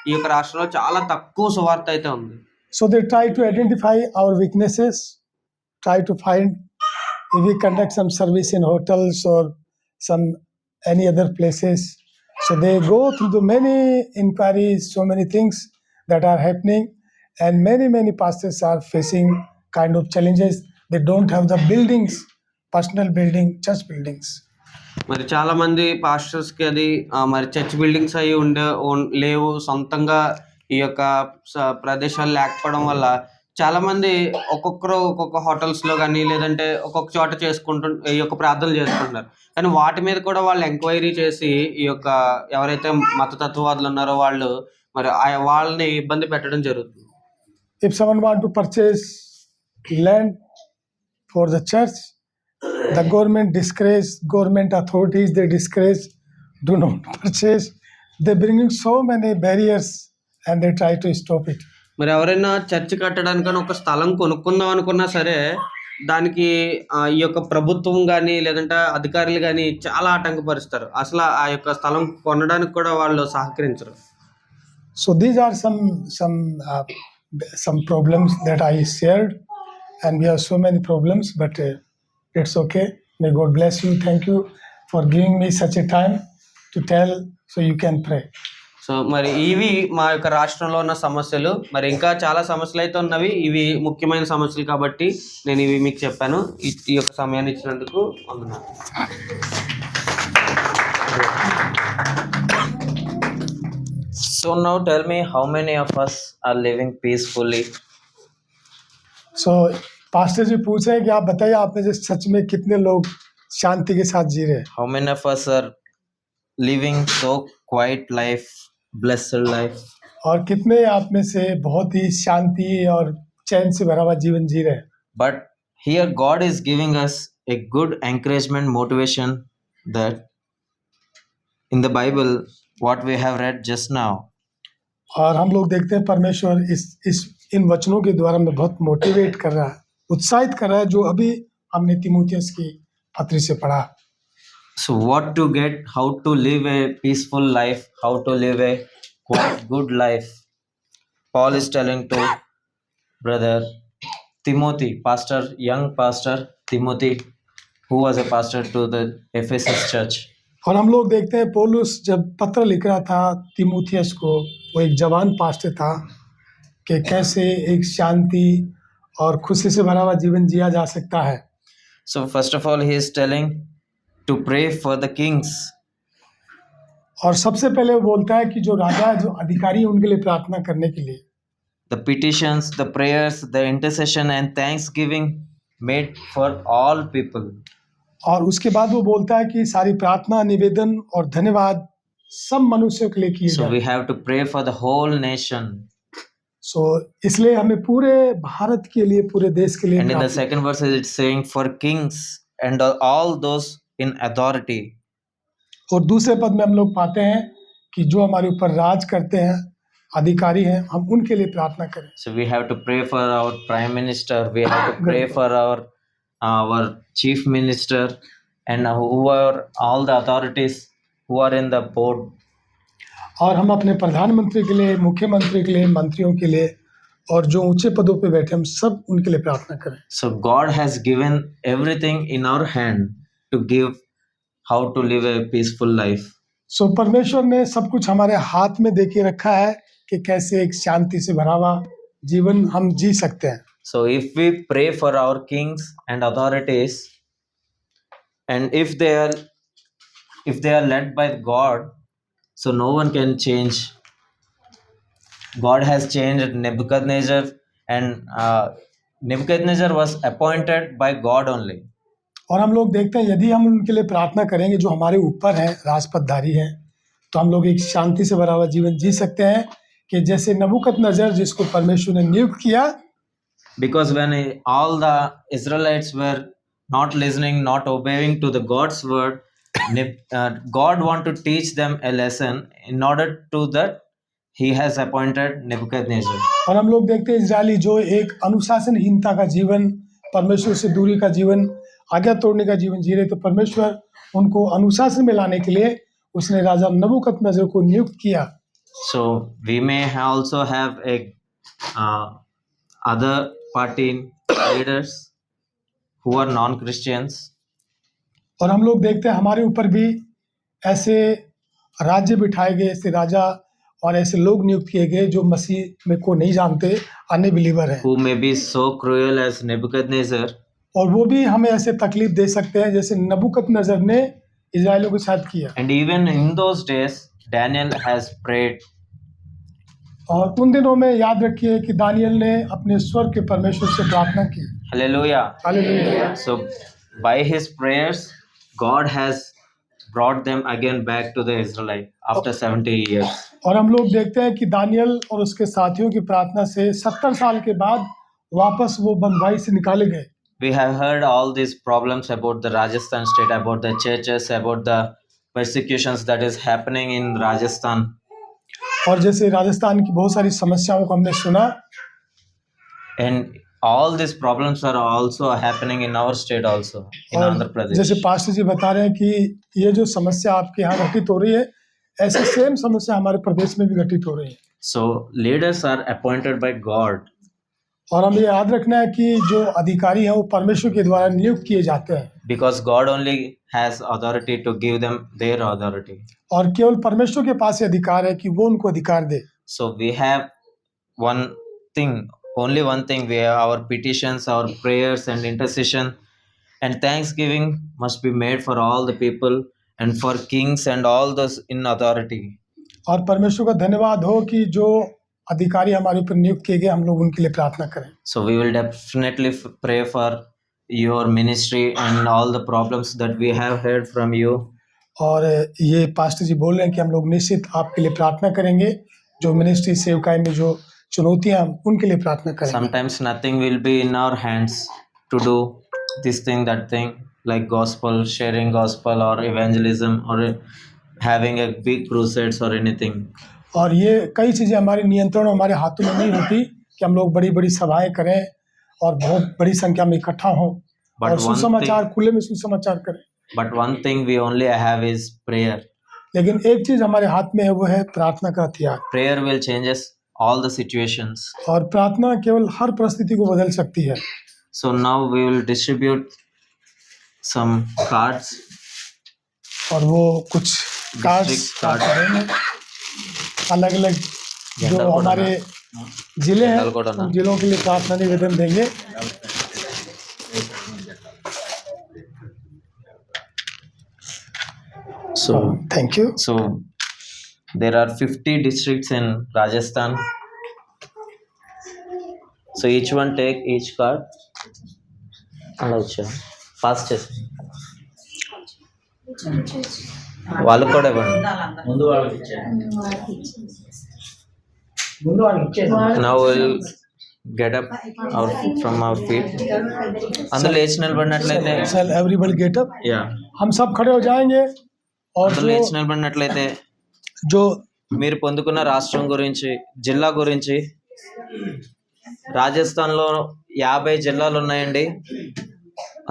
F: ఈ యొక్క రాష్ట్రంలో చాలా తక్కువ సువార్త అయితే ఉంది.
D: So they try to identify our weaknesses, try to find if we conduct some service in hotels or some any other places. So they go through the many inquiries, so many things that are happening, and many pastors are facing kind of challenges. They don't have the buildings, personal building, church buildings.
F: మరి చాలా మంది పాస్టర్స్కి అది మరి church buildings అవి లేవు, సొంతంగా ఈ యొక్క ప్రదేశాలు లేకపోవడం వల్ల చాలా మంది ఒక్కొక్కరు ఒక్కొక్క హోటల్స్లో కానీ లేదంటే ఒక్కొక్క చోట ఈ యొక్క ప్రార్థనలు చేసుకుంటున్నారు. కానీ వాటి మీద కూడా వాళ్ళు ఎంక్వైరీ చేసి ఈ యొక్క ఎవరైతే మతతత్వవాదులు ఉన్నారో వాళ్ళు మరి వాళ్ళని ఇబ్బంది పెట్టడం జరుగుతుంది.
D: If someone want to purchase land for the church, the government discourage, government authorities they discourage, do not purchase. They bringing so many barriers and they try to stop it.
F: మరి ఎవరైనా చర్చ్ కట్టడానికని ఒక స్థలం కొనుక్కుందాం అనుకున్నా సరే దానికి ఈ యొక్క ప్రభుత్వం కానీ లేదంటే అధికారులు కానీ చాలా ఆటంకపరుస్తారు. అసలు ఆ యొక్క స్థలం కొనడానికి కూడా వాళ్ళు సహకరించరు.
D: So these are some problems that I shared, and we have so many problems, but it's okay. May God bless you. Thank you for giving me such a time to tell, so you can pray.
F: So మరి ఇవి మా యొక్క రాష్ట్రంలో ఉన్న సమస్యలు. మరి ఇంకా చాలా సమస్యలు అయితే ఉన్నవి, ఇవి ముఖ్యమైన సమస్యలు కాబట్టి నేను ఇవి మీకు చెప్పాను. ఈ యొక్క సమయాన్ని ఇచ్చినందుకు వందనాలు.
G: So now tell me, how many of us are living peacefully?
D: So pastor ji पूछ रहे हैं कि आप बताइए आप में से सच में कितने लोग शांति के साथ जी रहे हैं.
G: How many of us are living so quiet life, blessed life?
D: और कितने आप में से बहुत ही शांति और चैन से भरा हुआ जीवन जी रहे हैं.
G: But here God is giving us a good encouragement, motivation, that in the Bible what we have read just now.
D: और हम लोग देखते हैं परमेश्वर इन वचनों के द्वारा हमें बहुत मोटिवेट कर रहा है, उत्साहित कर रहा है, जो अभी हमने तीमुथियुस की पत्री से पढ़ा.
G: So what to get, how to live a peaceful life, how to live a quite good life. Paul is telling to brother Timothy, young pastor Timothy, who was a pastor to the Ephesus church.
D: और हम लोग देखते हैं पौलुस जब पत्र लिख रहा था तीमुथियुस को, वो एक जवान पास्टर था, कि कैसे एक शांति और खुशी से भरा हुआ जीवन जिया जा सकता है.
G: So first of all he is telling to pray for the kings.
D: और सबसे पहले वो बोलता है कि जो राजा जो अधिकारी हैं उनके लिए प्रार्थना करने के लिए.
G: The petitions, the prayers, the intercession and thanksgiving made for all people.
D: और उसके बाद वो बोलता है कि सारी प्रार्थना, निवेदन और धन्यवाद सब मनुष्यों के लिए किए
G: So
D: जाए.
G: we have to pray for the whole nation.
D: So इसलिए हमें पूरे भारत के लिए, पूरे देश के लिए
G: And in the
D: प्रार्थना-
G: second verse it's saying for kings and all those in authority.
D: और दूसरे पद में हम लोग पाते हैं कि जो हमारे ऊपर राज करते हैं, अधिकारी हैं, हम उनके लिए प्रार्थना करें.
G: So we have to pray for our prime minister, we have to pray for our chief minister and who are all the authorities who are in the board.
D: और हम अपने प्रधानमंत्री के लिए, मुख्यमंत्री के लिए, मंत्रियों के लिए और जो ऊंचे पदों पे बैठे हम सब उनके लिए प्रार्थना करें.
G: So God has given everything in our hand to give how to live a peaceful life.
D: So परमेश्वर ने सब कुछ हमारे हाथ में दे के रखा है कि कैसे एक शांति से भरा हुआ जीवन हम जी सकते हैं.
G: So if we pray for our kings and authorities, and if they are led by God, so no one can change. God has changed Nebuchadnezzar and Nebuchadnezzar was appointed by God only.
D: और हम लोग देखते हैं यदि हम उनके लिए प्रार्थना करेंगे जो हमारे ऊपर हैं, राजपदधारी हैं, तो हम लोग एक शांति से भरा हुआ जीवन जी सकते हैं कि जैसे नबूकदनेस्सर जिसको परमेश्वर ने नियुक्त किया,
G: Because when all the Israelites were not listening, not obeying to the God's word, God want to teach them a lesson. In order to that, He has appointed Nebuchadnezzar.
D: और हम लोग देखते हैं इजरायली जो एक अनुशासनहीनता का जीवन, परमेश्वर से दूरी का जीवन, आज्ञा तोड़ने का जीवन जी रहे, तो परमेश्वर उनको अनुशासन में लाने के लिए उसने राजा नबूकदनेस्सर को नियुक्त किया.
G: So we may also have a other party leaders who are non-Christians.
D: और हम लोग देखते हैं हमारे ऊपर भी ऐसे राज्य बिठाए गए, ऐसे राजा और ऐसे लोग नियुक्त किए गए जो मसीह में को नहीं जानते, अनबिलीवर हैं,
G: Who may be so cruel as Nebuchadnezzar.
D: और वो भी हमें ऐसे तकलीफ दे सकते हैं जैसे नबूकदनेस्सर ने इजरायलियों के साथ किया.
G: And even in those days, Daniel has prayed.
D: और उन दिनों में याद रखिए कि दानियल ने अपने स्वर्ग के परमेश्वर से प्रार्थना की.
G: Hallelujah.
D: Hallelujah.
G: So by his prayers, God has brought them again back to the Israelite after 70 years.
D: और हम लोग देखते हैं कि दानियल और उसके साथियों की प्रार्थना से 70 साल के बाद वापस वो बंधुआई से निकाले गए.
G: We have heard all these problems about the Rajasthan state, about the churches, about the persecutions that is happening in Rajasthan.
D: और जैसे राजस्थान की बहुत सारी समस्याओं को हमने सुना,
G: And all these problems are also happening in our state also, in Andhra
D: और
G: Pradesh.
D: जैसे पास्टर जी बता रहे हैं कि ये जो समस्या आपके यहाँ घटित हो रही है, ऐसे सेम समस्या हमारे प्रदेश में भी घटित हो रही है.
G: So leaders are appointed by God.
D: और हमें याद रखना है कि जो अधिकारी हैं वो परमेश्वर के द्वारा नियुक्त किए जाते हैं,
G: Because God only has authority to give them their authority.
D: और केवल परमेश्वर के पास ये अधिकार है कि वो उनको अधिकार दे.
G: So we have one thing, only one thing. We have our petitions, our prayers, and intercession, and thanksgiving must be made for all the people and for kings and all those in authority.
D: और परमेश्वर का धन्यवाद हो कि जो अधिकारी हमारे ऊपर नियुक्त किए गए, हम लोग उनके लिए प्रार्थना करें.
G: So we will definitely pray for your ministry and all the problems that we have heard from you.
D: और ये पास्टर जी बोल रहे हैं कि हम लोग निश्चित आपके लिए प्रार्थना करेंगे. जो मिनिस्ट्री सेवकाई में जो चुनौतियां, उनके लिए प्रार्थना करेंगे.
G: Sometimes nothing will be in our hands to do this thing, that thing, like gospel, sharing gospel or evangelism or having a big crusades or anything.
D: और ये कई चीज़ें हमारे नियंत्रण और हमारे हाथों में नहीं होती कि हम लोग बड़ी बड़ी सभाएं करें और बहुत बड़ी संख्या में इकट्ठा हों
G: But
D: और
G: one
D: सुसमाचार, खुले में सुसमाचार करें.
G: But one thing we only have is prayer.
D: लेकिन एक चीज़ हमारे हाथ में है, वो है प्रार्थना का हथियार.
G: Prayer will change all the situations.
D: और प्रार्थना केवल हर परिस्थिति को बदल सकती है.
G: So now we will distribute some cards.
D: और वो कुछ कार्ड्स
G: District card.
D: करेंगे अलग अलग जो
G: झंडा को
D: हमारे जिले हैं,
G: झंडा को डालना।
D: उन जिलों के लिए प्रार्थना निवेदन देंगे.
G: So
D: thank you.
G: so there are 50 districts in Rajasthan. So each one take each card. అలాగే పాస్ చేసి వాళ్ళకు కూడా ఇవ్వండి. Now we'll get up from our feet. అందులో లేచి నిలబడినట్లయితే
D: Shall everybody get up?
G: Yeah
D: हम सब खड़े हो जाएंगे. और
G: అందులో లేచి నిలబడినట్లయితే
D: जो
G: మీరు పొందుకున్న రాష్ట్రం గురించి, జిల్లా గురించి, రాజస్థాన్లో 50 జిల్లాలు ఉన్నాయండి.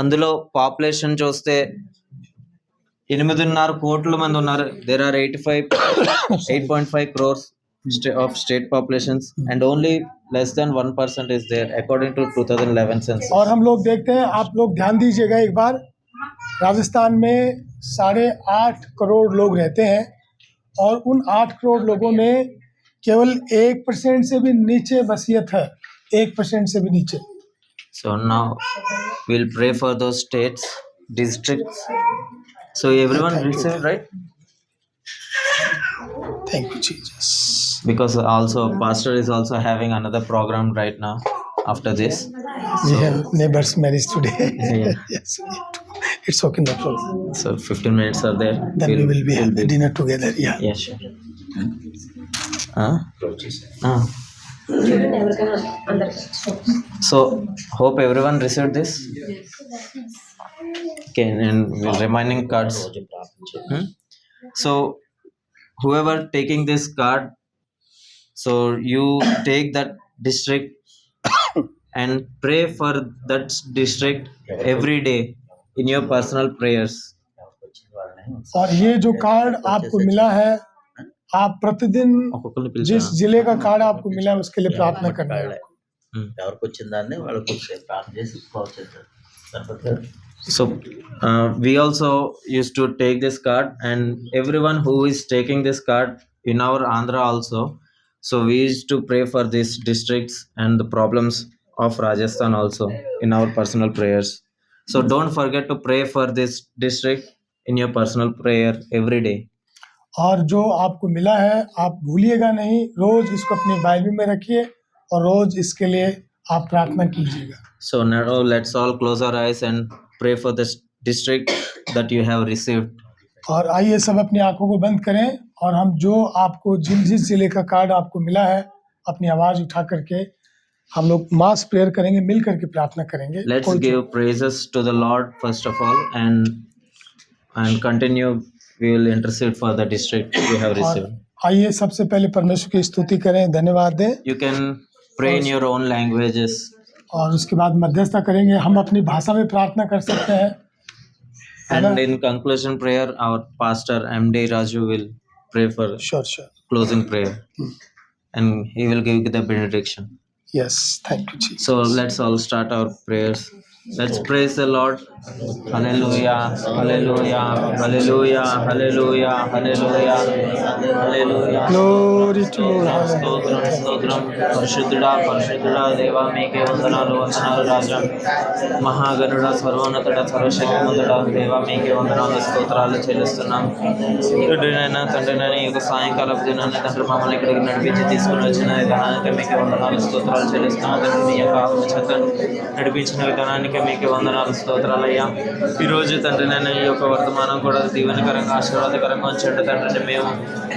G: అందులో పాపులేషన్ చూస్తే 8.5 కోట్ల మంది ఉన్నారు. There are 8.5 crores of state populations and only less than 1% is there according to 2011 census.
D: और हम लोग देखते हैं, आप लोग ध्यान दीजिएगा एक बार, राजस्थान में 8.5 करोड़ लोग रहते हैं और उन 8 करोड़ लोगों में केवल 1% से भी नीचे वसीयत है. 1% से भी नीचे.
G: So now we'll pray for those states, districts. So everyone receive, right?
D: Thank you, Jesus.
G: Because also pastor is also having another program right now after this.
D: We have neighbors' marriage today.
G: Yeah.
D: Yes, it's okay, no problem.
G: So 15 minutes are there.
D: Then we will be having dinner together. Yeah.
G: Yeah, sure.
B: ఎవరికైనా అందరికీ
G: So hope everyone received this. Okay, and we're reminding cards. So whoever taking this card, so you take that district and pray for that district every day in your personal prayers.
D: और ये जो card आपको मिला है, आप प्रतिदिन
G: ఒక్కొక్కరిని పిలిచా.
D: जिस जिले का कार्ड आपको मिला है उसके लिए प्रार्थना करना है आपको।
H: ఎవరికి వచ్చిన దాన్ని వాళ్ళకి ప్రార్థన చేసి క్లోజ్ చేస్తారు సరిపోతుంది కదా?
G: So we also used to take this card, and everyone who is taking this card in our Andhra also, so we used to pray for these districts and the problems of Rajasthan also in our personal prayers. So don't forget to pray for this district in your personal prayer every day.
D: और जो आपको मिला है आप भूलिएगा नहीं, रोज इसको अपनी बाइबल में रखिए और रोज इसके लिए आप प्रार्थना कीजिएगा।
G: So now let's all close our eyes and pray for this district that you have received.
D: और आइए सब अपनी आंखों को बंद करें और हम जो आपको जिस जिले का कार्ड आपको मिला है अपनी आवाज उठा करके हम लोग मास प्रेयर करेंगे, मिल करके प्रार्थना करेंगे।
G: Let's give praises to the Lord first of all, and continue. We will intercede for the district we have
D: और
G: received.
D: आइए सबसे पहले परमेश्वर की स्तुति करें, धन्यवाद दें
G: You can pray in your own languages.
D: और उसके बाद मध्यस्थता करेंगे। हम अपनी भाषा में प्रार्थना कर सकते हैं।
G: And in conclusion prayer, our pastor MD Raju will pray for
D: sure
G: closing prayer, and he will give the benediction.
D: Yes, thank you ji.
G: So let's all start our prayers. Let's praise the Lord. Hallelujah, hallelujah, hallelujah, hallelujah, hallelujah, hallelujah.
D: Glory to Lord.
G: స్తోత్రం స్తోత్రం పరిశుద్ధుడా పరిశుద్ధుడా దేవా మీకే వందనాలు వందనాలు రాజా మహాగణుడా సర్వోన్నతుడా సర్వశక్తిమంతుడా దేవా మీకే వందనాలు స్తోత్రాలు చెల్లిస్తున్నాం తండ్రినైనా ఈ యొక్క సాయంకాలం దినాన్ని తండ్రి మమ్మల్ని ఇక్కడికి నడిపించి తీసుకుని వచ్చిన విధానానికి మీకే వందనాలు స్తోత్రాలు చెల్లిస్తున్నాం తండ్రి మీ యొక్క ఆత్మ చేత నడిపించిన విధానానికి మీకే వందనాలు స్తోత్రాలయ్యా ఈరోజు తండ్రినైనా ఈ యొక్క వర్తమానం కూడా దీవెనకరంగా ఆశీర్వాదకరంగా ఉంచండి తండ్రిని మేము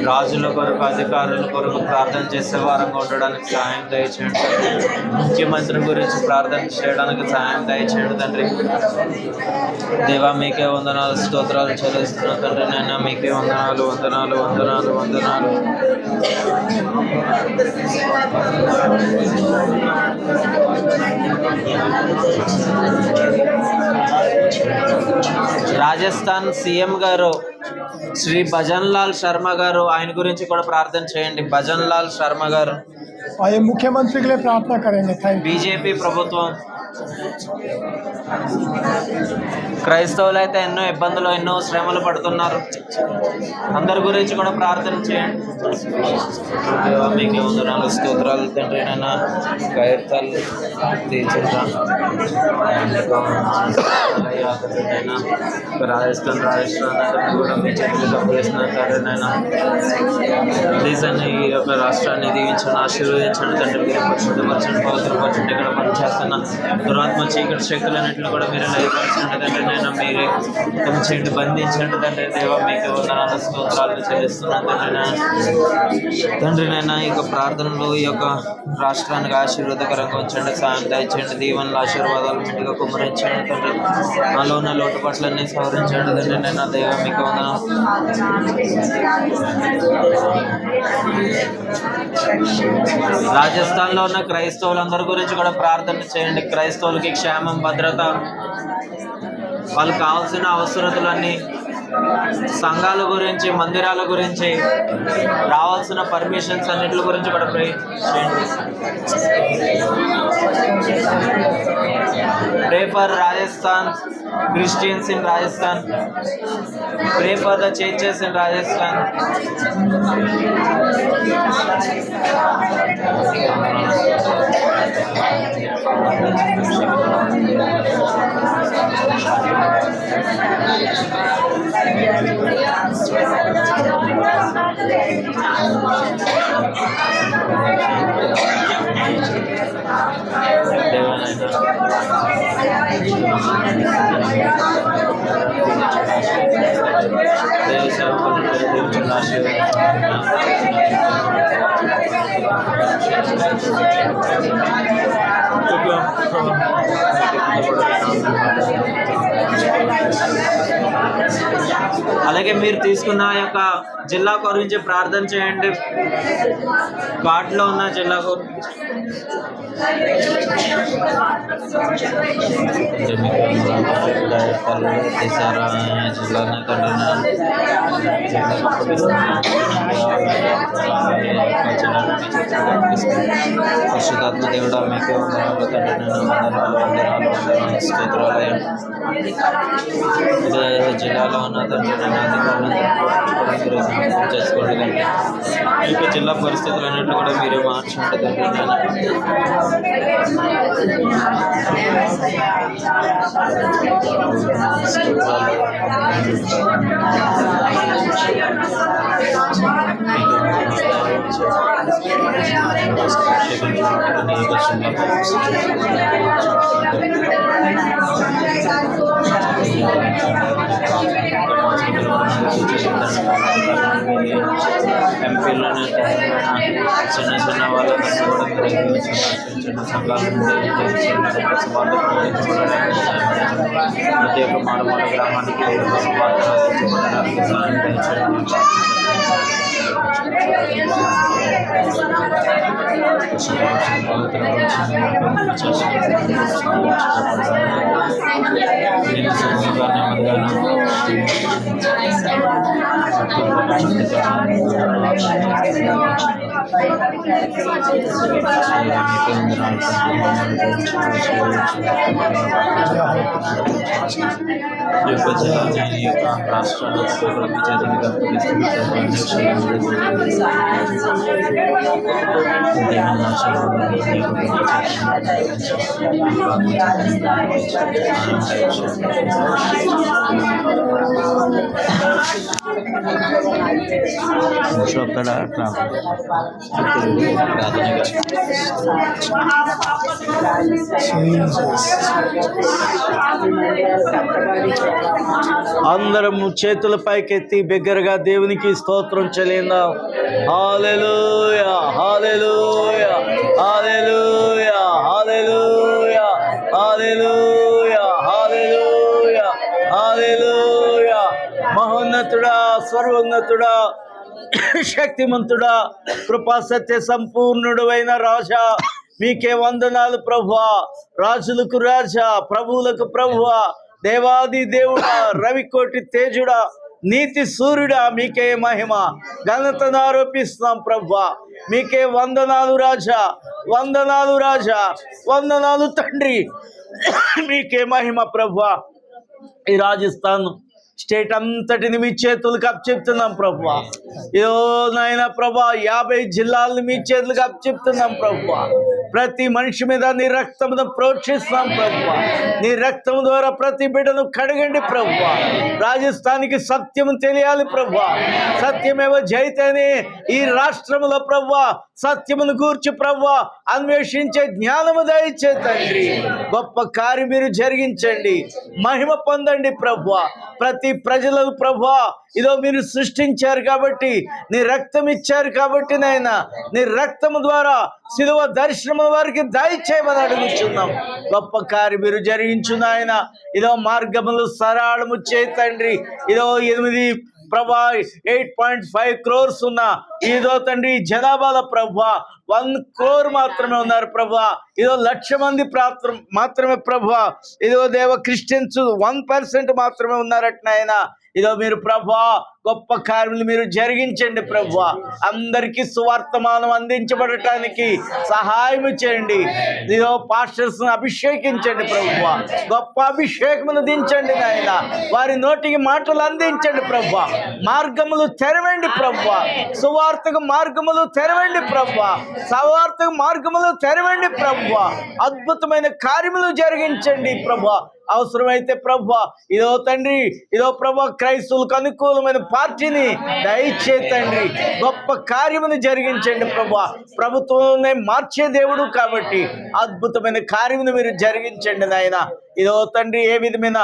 G: రాజుల కొరకు అధికారుల కొరకు ప్రార్థన చేసే వారంగా ఉండడానికి సహాయం దయచేయండి ముఖ్యమంత్రి గురించి ప్రార్థన చేయడానికి సహాయం దయచేయండి తండ్రి దేవా మీకే వందనాలు స్తోత్రాలు చెల్లిస్తున్నా తండ్రి నైనా మీకే వందనాలు వందనాలు వందనాలు వందనాలు రాజస్థాన్ సీఎం గారు శ్రీ భజన్ లాల్ శర్మ గారు, ఆయన గురించి కూడా ప్రార్థన చేయండి. భజన్ లాల్ శర్మ గారు
D: आइए मुख्यमंत्री के लिए प्रार्थना करेंगे। Thank you.
G: బీజేపీ ప్రభుత్వం క్రైస్తవులు అయితే ఎన్నో ఇబ్బందులు ఎన్నో శ్రమలు పడుతున్నారు. అందరి గురించి కూడా ప్రార్థన చేయండి. మీకు వందనాలు స్తోత్రాలు తండ్రి నాన్న కైర్తాలు తీర్చురా రాజస్థాన్ కూడా మీ చేతులు అప్పగిస్తున్నారు తండ్రి నాన్న. ప్లీజ్ అని ఈ యొక్క రాష్ట్రాన్ని దీవించండి, ఆశీర్వదించండి తండ్రి. మీరు పరిశుద్ధపరచండి, పవిత్రపరచండి. ఇక్కడ పనిచేస్తున్న దురాత్మ చీకటి శక్తులన్నింటినీ కూడా మీరు లయపరచండి తండ్రి నైనా. మీరే చేయండి, బంధించండి తండ్రి. దేవ మీకు వందనాలు స్తోత్రాలు చెల్లిస్తున్నాను తండ్రి నాయన. తండ్రి నైనా ఈ యొక్క ప్రార్థనలు ఈ యొక్క రాష్ట్రానికి ఆశీర్వాదకరంగా ఉంచండి, సాయం దయచేయండి. దీవెనల ఆశీర్వాదాలు మింటిగా కుమ్మరించండి తండ్రి. నాలో ఉన్న లోటుపాట్లన్నీ సవరించండి తండ్రి నైనా. దేవ మీకు వందనాలు. రాజస్థాన్లో ఉన్న క్రైస్తవులందరి గురించి కూడా ప్రార్థన చేయండి. క్రైస్తవులకి క్షేమం, భద్రత, వాళ్ళకి కావాల్సిన అవసరతలన్నీ, సంఘాల గురించి, మందిరాల గురించి రావాల్సిన పర్మిషన్స్ అన్నిటి గురించి కూడా ప్రే చేయండి. Pray for Rajasthan, Christians in Rajasthan. Pray for the churches in Rajasthan. అలాగే మీరు తీసుకున్న యొక్క జిల్లా గురించి ప్రార్థన చేయండి. ఘాట్లో ఉన్న జిల్లా గురించి పరిశుద్ధాత్మ దేవుడా మీకు స్తోత్రాలయం. జిల్లాలో ఉన్న తండ్రి చేసుకోండి తండ్రి. మీకు జిల్లా పరిస్థితులు అన్నింటిలో కూడా మీరే మార్చుకుంటే తండ్రి. ఎంపీలను చిన్న చిన్న వాళ్ళని చిన్న సంఘాల ప్రతి ఒక్క మారుమూల గ్రామానికి రాష్ట్రాల్లో
A: అందరము చేతుల పైకెత్తి బిగ్గరగా దేవునికి స్తోత్రం చెల్లిందాం. హల్లెలూయా హల్లెలూయా హల్లెలూయా హల్లెలూయా హల్లెలూయా హల్లెలూయా హల్లెలూయా. మహోన్నతుడా, సర్వోన్నతుడా, శక్తిమంతుడా, కృపా సత్య సంపూర్ణుడు అయిన రాజా, మీకే వందనాలు ప్రభువా. రాజులకు రాజా, ప్రభువులకు ప్రభువా, దేవాది దేవుడా, రవికోటి తేజుడా, నీతి సూర్యుడా, మీకే మహిమ ఘనతను ఆరోపిస్తున్నాం ప్రభువా. మీకే వందనాలు రాజా, వందనాలు రాజా, వందనాలు తండ్రి. మీకే మహిమ ప్రభువా. ఈ రాజస్థాన్ స్టేట్ అంతటిని మీ చేతులకు అప్పచెప్తున్నాం ప్రభువా. ఏదో నాయన ప్రభా 50 జిల్లాలను మీ చేతులకు అప్పచెప్తున్నాం ప్రభువా. ప్రతి మనిషి మీద నీ రక్తమును ప్రోక్షిస్తున్నాం ప్రభువా. నీ రక్తం ద్వారా ప్రతి బిడ్డను కడగండి ప్రభువా. రాజస్థాన్కి సత్యము తెలియాలి ప్రభువా. సత్యమేవ జయితేనే ఈ రాష్ట్రములో ప్రభువా సత్యమును గూర్చి ప్రభువా అన్వేషించే జ్ఞానము దయచే తండ్రి. గొప్ప కార్యం మీరు జరిగించండి, మహిమ పొందండి ప్రభువా. ప్రతి ప్రజలకు ప్రభువా ఇదో మీరు సృష్టించారు కాబట్టి, నీ రక్తం ఇచ్చారు కాబట్టి నాయన, నీ రక్తము ద్వారా శిలువ దర్శనము వారికి దయచేయమని అడుగుచున్నాం. గొప్ప కార్యం మీరు జరిగించు నాయన. ఇదో మార్గములు సరళము చే తండ్రి. ఇదో 8.5 crores ఉన్న ఇదో తండ్రి జనాభాలో ప్రభువా 1 crore మాత్రమే ఉన్నారు ప్రభువా. ఇదో 1,00,000 మంది మాత్రమే ప్రభువా. ఇదో దేవ క్రిస్టియన్స్ 1% మాత్రమే ఉన్నారట నాయన. ఇదో మీరు ప్రభువా గొప్ప కార్యములు మీరు జరిగించండి ప్రభువా. అందరికీ సువార్తమానం అందించబడటానికి సహాయం చేయండి. ఇదో పాస్టర్స్ అభిషేకించండి ప్రభువా. గొప్ప అభిషేకమును దించండి నాయన. వారి నోటికి మాటలు అందించండి ప్రభువా. మార్గములు తెరవండి ప్రభువా. సువార్తకు మార్గములు తెరవండి ప్రభువా. సవార్తకు మార్గములు తెరవండి ప్రభువా. అద్భుతమైన కార్యములు జరిగించండి ప్రభువా. అవసరమైతే ప్రభువా ఇదో తండ్రి, ఇదో ప్రభా క్రైస్తవులకు అనుకూలమైన పార్టీని దయచే తండ్రి. గొప్ప కార్యమును జరిగించండి ప్రభువా. ప్రభుత్వాన్ని మార్చే దేవుడు కాబట్టి అద్భుతమైన కార్యమును మీరు జరిగించండి నాయన. ఇదో తండ్రి ఏ విధమైన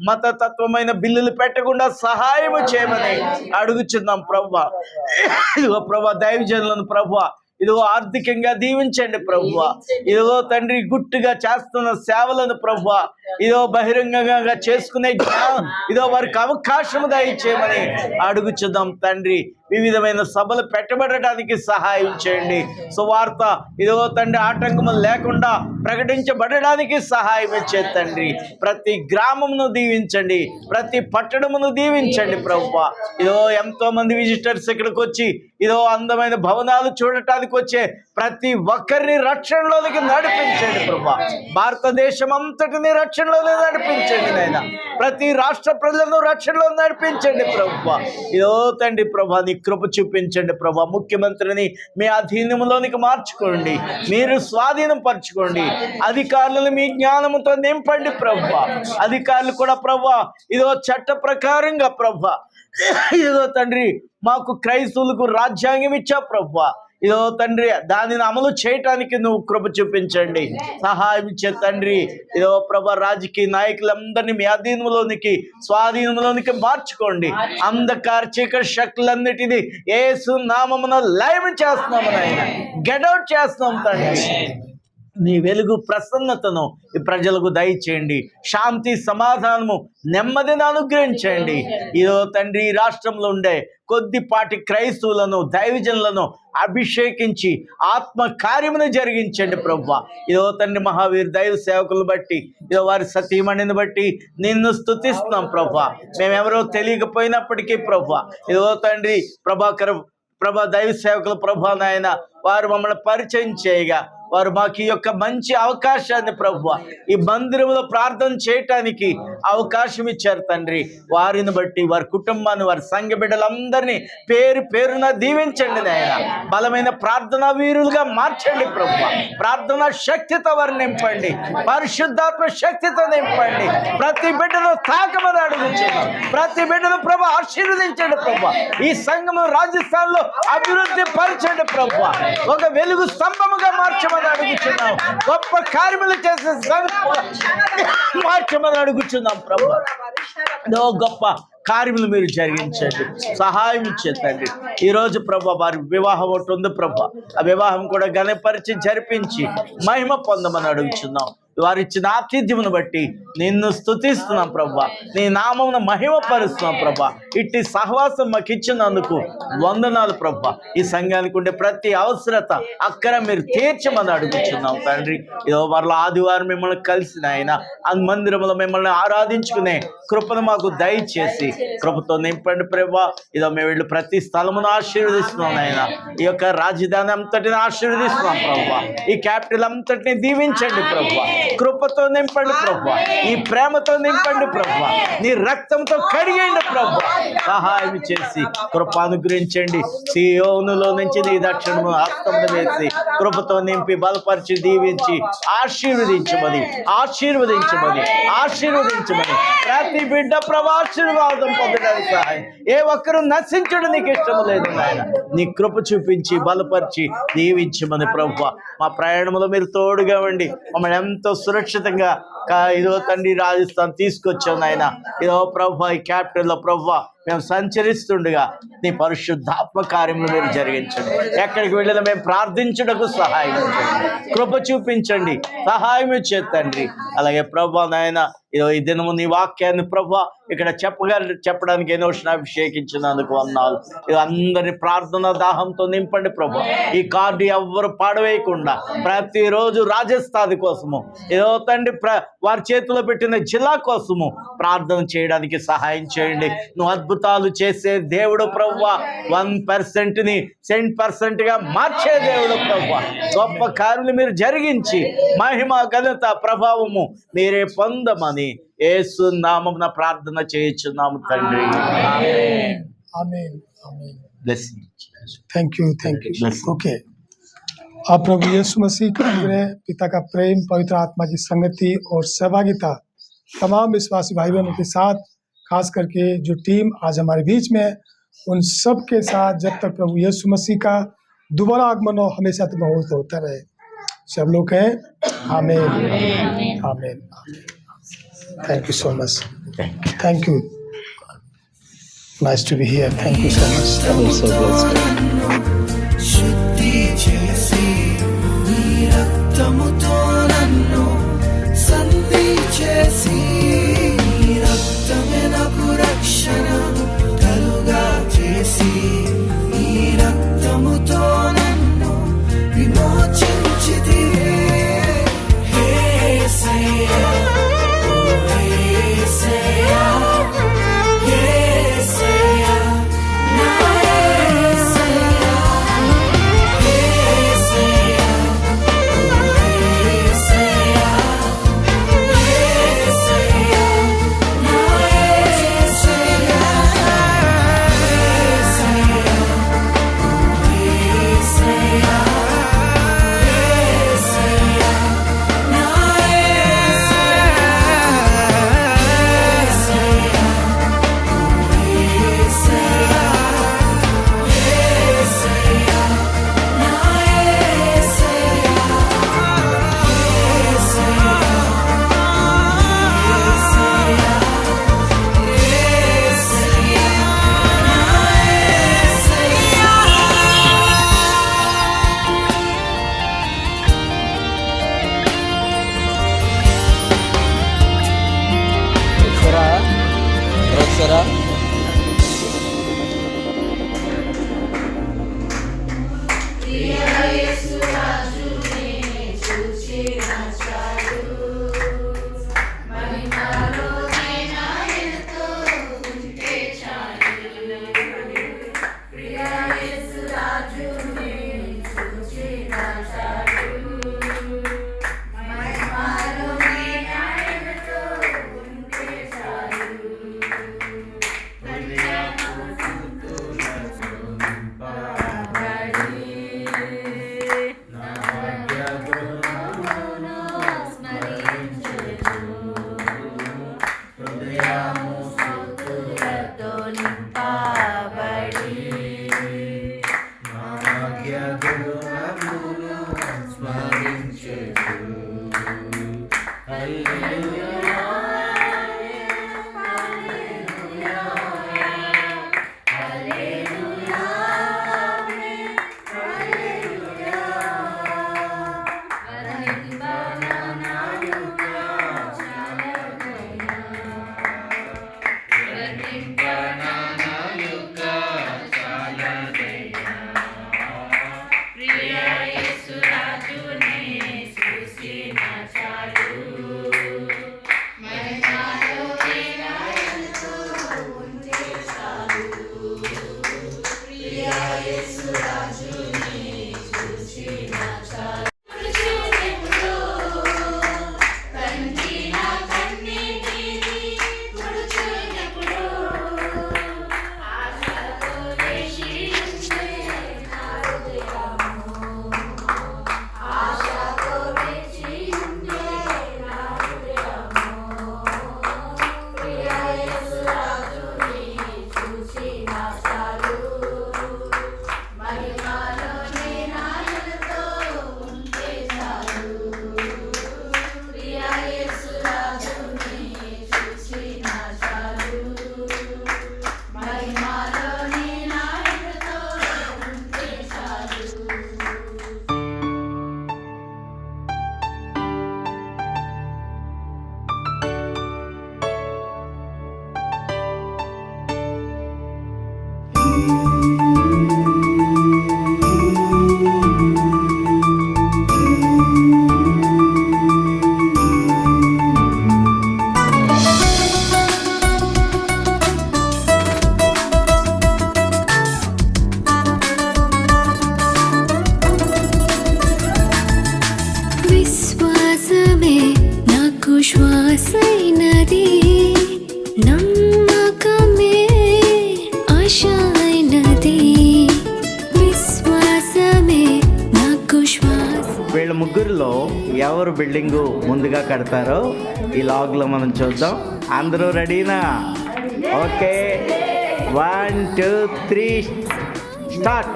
A: మతతత్వమైన బిల్లులు పెట్టకుండా సహాయం చేయమని అడుగుచున్నాం ప్రభువా. ఇదిగో ప్రభా దైవజనులను ప్రభువా ఇదిగో ఆర్థికంగా దీవించండి ప్రభువా. ఇదిగో తండ్రి గుట్టుగా చేస్తున్న సేవలను ప్రభువా ఇదో బహిరంగంగా చేసుకునే ఇదో వారికి అవకాశం దయచేయమని అడుగుచున్నాం తండ్రి. వివిధమైన సభలు పెట్టబడటానికి సహాయం చేయండి. సువార్త ఇదో తండ్రి ఆటంకములు లేకుండా ప్రకటించబడడానికి సహాయం ఇచ్చే తండ్రి. ప్రతి గ్రామమును దీవించండి, ప్రతి పట్టణమును దీవించండి ప్రభువా. ఇదో ఎంతో మంది విజిటర్స్ ఇక్కడికి వచ్చి ఇదో అందమైన భవనాలు చూడటానికి వచ్చే ప్రతి ఒక్కరిని రక్షణలోనికి నడిపించండి ప్రభువా. భారతదేశం అంతటిని రక్షణలోనే నడిపించండి నాయన. ప్రతి రాష్ట్ర ప్రజలను రక్షణలో నడిపించండి ప్రభువా. ఇదో తండ్రి ప్రభా నీ కృప చూపించండి ప్రభా. ముఖ్యమంత్రిని మీ అధీనంలోనికి మార్చుకోండి, మీరు స్వాధీనం పరచుకోండి. అధికారులను మీ జ్ఞానముతో నింపండి ప్రభువా. అధికారులు కూడా ప్రభువా ఇదో చట్ట ప్రకారంగా ప్రభువా ఇదో తండ్రి మాకు క్రైస్తవులకు రాజ్యాంగం ఇచ్చా ప్రభువా. ఇదో తండ్రి దానిని అమలు చేయటానికి నువ్వు కృప చూపించండి, సహాయం ఇచ్చే తండ్రి. ఇదో ప్రభా రాజకీయ నాయకులందరినీ మీ అధీనంలోనికి స్వాధీనంలోనికి మార్చుకోండి. అంధకార చీకటి శక్తులన్నిటినీ యేసు నామమున లయం చేస్తున్నాము నాయన, గెట్అవుట్ చేస్తున్నాం తండ్రి. నీ వెలుగు ప్రసన్నతను ఈ ప్రజలకు దయచేయండి. శాంతి సమాధానము నెమ్మదిని అనుగ్రహించండి. ఇదో తండ్రి ఈ రాష్ట్రంలో ఉండే కొద్దిపాటి క్రైస్తవులను దైవజనులను అభిషేకించి ఆత్మ కార్యమును జరిగించండి ప్రభువా. ఇదో తండ్రి మహావీర్ దైవ సేవకులను బట్టి ఇదో వారి సతీమణిని బట్టి నిన్ను స్తుతిస్తున్నాం ప్రభువా. మేమెవరో తెలియకపోయినప్పటికీ ప్రభువా ఇదో తండ్రి ప్రభా దైవ సేవకుల ప్రభా నాయన వారు మమ్మల్ని పరిచయం చేయగా వారు మాకు ఈ యొక్క మంచి అవకాశాన్ని ప్రభువా ఈ మందిరంలో ప్రార్థన చేయటానికి అవకాశం ఇచ్చారు తండ్రి. వారిని బట్టి వారి కుటుంబాన్ని వారి సంఘ బిడ్డలందరినీ పేరు పేరున దీవించండి నాయన. బలమైన ప్రార్థనా వీరులుగా మార్చండి ప్రభువా. ప్రార్థనా శక్తితో వారిని నింపండి, పరిశుద్ధాత్మ శక్తితో నింపండి. ప్రతి బిడ్డను తాకమని అడుగుతున్నాం. ప్రతి బిడ్డను ప్రభు ఆశీర్వదించండి ప్రభువా. ఈ సంఘము రాజస్థాన్ లో అభివృద్ధి పరచండి ప్రభువా. ఒక వెలుగు స్తంభముగా మార్చమని అడుగుతున్నాం. గొప్ప కార్యములు చేసే మార్చమని అడుగుతున్నాం ప్రభు. గొప్ప కార్యములు మీరు జరిగించండి, సహాయం ఇచ్చేతండి. ఈరోజు ప్రభు వారి వివాహం ఒకటి ఉంది ప్రభు, ఆ వివాహం కూడా ఘనపరిచి జరిపించి మహిమ పొందమని అడుగుతున్నాం. వారు ఇచ్చిన ఆతిథ్యమును బట్టి నిన్ను స్తుతిస్తున్నాం ప్రభా. నీ నామమును మహిమపరుస్తున్నాం ప్రభా. ఇట్టి సహవాసం మాకు ఇచ్చినందుకు వందనాలు ప్రభా. ఈ సంఘానికి ఉండే ప్రతి అవసరత అక్కడ మీరు తీర్చమని అడుగుతున్నాం తండ్రి. ఇదో మరలా ఆదివారం మిమ్మల్ని కలిసిన ఆయన మందిరంలో మిమ్మల్ని ఆరాధించుకునే కృపను మాకు దయచేసి కృపతో నింపండి ప్రభా. ఇదో మేము వెళ్ళి ప్రతి స్థలమును ఆశీర్వదిస్తున్నాం ఆయన. ఈ యొక్క రాజధాని అంతటిని ఆశీర్వదిస్తున్నాం ప్రభా. ఈ క్యాపిటల్ అంతటిని దీవించండి ప్రభా. కృపతో నింపండి ప్రభువా. నీ ప్రేమతో నింపండి ప్రభువా. నీ రక్తంతో కడిగండి ప్రభువా. సహాయం చేసి కృప అనుగ్రహించండి. సియోనులో నుంచి నీ దక్షిణము హస్తమును వేసి కృపతో నింపి బలపరిచి దీవించి ఆశీర్వదించమని ప్రతి బిడ్డ ప్రభు ఆశీర్వాదం పొందడానికి సహాయం. ఏ ఒక్కరు నశించడం నీకు ఇష్టం లేదు నాయన. నీ కృప చూపించి బలపరిచి దీవించమని ప్రభువా. మా ప్రయాణంలో మీరు తోడుగా ఉండి మమ్మల్ని ఎంతో సురక్షితంగా ఇదో తండ్రి రాజస్థాన్ తీసుకొచ్చావు నాయన. ఇదో ప్రభు ఈ క్యాపిటల్లో ప్రభు మేము సంచరిస్తుండగా నీ పరిశుద్ధాత్మ కార్యములు మీరు జరిగించండి. ఎక్కడికి వెళ్ళినా మేము ప్రార్థించుటకు సహాయం చేయండి, కృప చూపించండి, సహాయం చేతండి. అలాగే ప్రభు నాయన ఇదో ఈ దినము నీ వాక్యాన్ని ప్రభు ఇక్కడ చెప్పడానికి ఎనోషన్ అభిషేకించినందుకు వందనాలు. ఇది అందరినీ ప్రార్థన దాహంతో నింపండి ప్రభు. ఈ కార్డు ఎవ్వరు పాడవేయకుండా ప్రతిరోజు రాజస్థాన్ కోసము ఏదో తండ్రి వారి చేతిలో పెట్టిన జిల్లా కోసము ప్రార్థన చేయడానికి సహాయం చేయండి. నువ్వు అద్భుతాలు చేసే దేవుడు ప్రభువా. 1% 10% గా మార్చే దేవుడు ప్రభువా. గొప్ప కార్యాలు మీరు జరిగించి మహిమ ఘనత ప్రభావము మీరే పొందమని యేసు నామమున ప్రార్థన చేయుచున్నాము తండ్రి.
D: आमीन आमीन।
A: Blessing.
D: Thank you okay. आप प्रभु यीशु मसीह का अनुग्रह, पिता का प्रेम, पवित्र आत्मा की संगति और सहभागिता तमाम विश्वासी भाई बहनों के साथ, खास करके जो टीम आज हमारे बीच में है, उन सब के साथ जब तक प्रभु यीशु मसीह का दोबारा आगमन हो हमेशा तक होता रहे। सब लोग हैं आमीन आमीन। Thank you so much. Thank you. Nice to be here. Thank you so much.
G: I'm so blessed.
I: శుద్ధి చేసి నీ రక్తముతో నన్ను సంధి చేసి నీ రక్తమే నాకు రక్షణ కలుగా చేసి నీ రక్తముతో నన్ను విమోచించితివే. యేసయ్యా, ఓ యేసయ్యా, యేసయ్యా, నా యేసయ్యా, యేసయ్యా, ఓ యేసయ్యా, యేసయ్యా, నా యేసయ్యా, యేసయ్యా, ఓ యేసయ్యా, యేసయ్యా, నా
J: విశ్వాసమే నాకు శ్వాసైనది, నమ్మకమే ఆశ అయినది. విశ్వాసమే నాకు శ్వాస.
A: వీళ్ళ ముగ్గురులో ఎవరు బిల్డింగ్ ముందుగా కడతారో ఈ లాగ్లో మనం చూద్దాం. అందరూ రెడీనా? Okay, 1 2 3 start.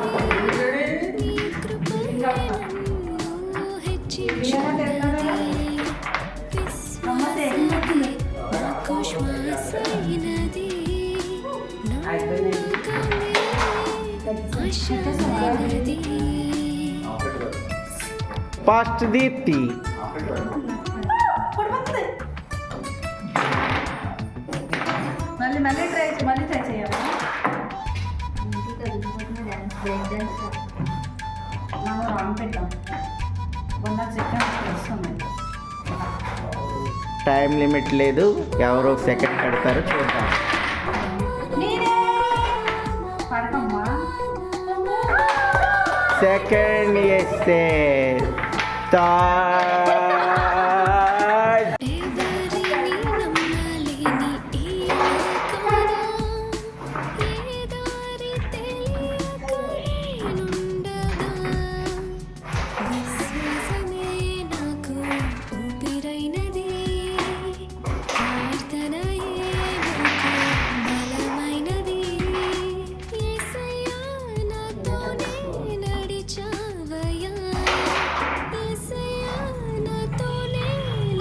J: ఆశానది
A: పాస్ట్ దీప్తి.
B: మళ్ళీ ట్రై చేయాలి. మనం రాంగ్ పెట్టాం. 1 సెకండ్ వస్తుంది.
A: టైం లిమిట్ లేదు, ఎవరో సెకండ్ పెడతారో చూద్దాం.
B: పడకమ్మా.
A: సెకండ్ వేస్తే
J: ఎవరిని నమ్మలేని ఈ లోకాన ఏ దారి తెలియక నేనుండగా విశ్వాసమే నాకు ఊపిరైనది ప్రార్థనయే నాకు బలమైనది యేసయ్యా నాతోనే నడిచావయ్యా యేసయ్యా నాతోనే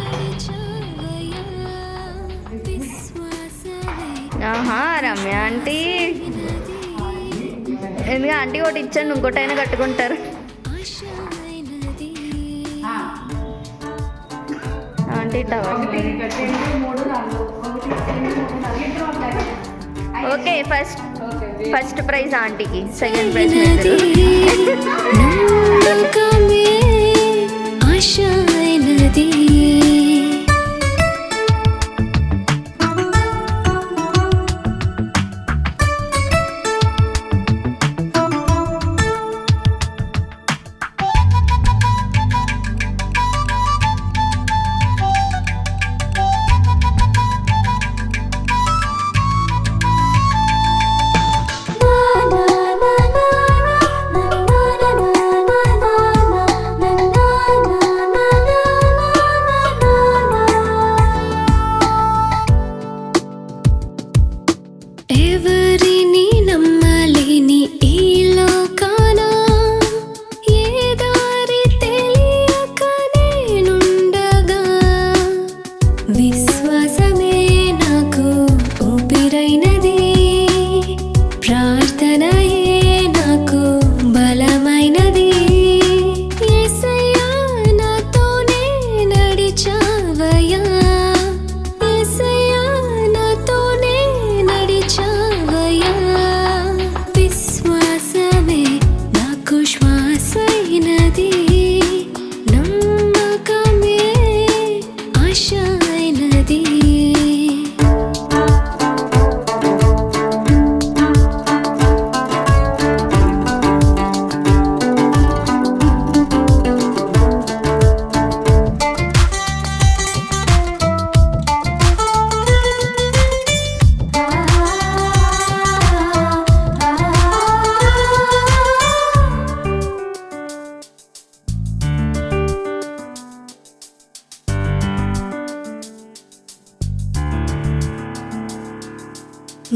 J: నడిచావయ్యా విశ్వాసమే
K: ఆహా రమ్య ఆంటీ ఎందుకు ఆంటీ ఒకటి ఇచ్చాను ఇంకోటైనా కట్టుకుంటారు.
J: ఆశైనది
K: aunty tower
B: 1 2 3 4
K: okay. First prize ఆంటీకి, సెకండ్ ప్రైజ్ మీరు.
J: నమ్మకమే ఆశైనది ఎవరిని నమ్మలేని ఈ లోకాన ఏ దారి తెలియక నేనుండగా విశ్వాసమే నాకు ఊపిరైనది ప్రార్థనయే నాకు బలమైనది యేసయ్యా నాతోనే నడిచావయ్యా యేసయ్యా నాతోనే నడిచావయ్యా విశ్వాసమే నాకు శ్వాసైనది నమ్మకమే ఆశైనది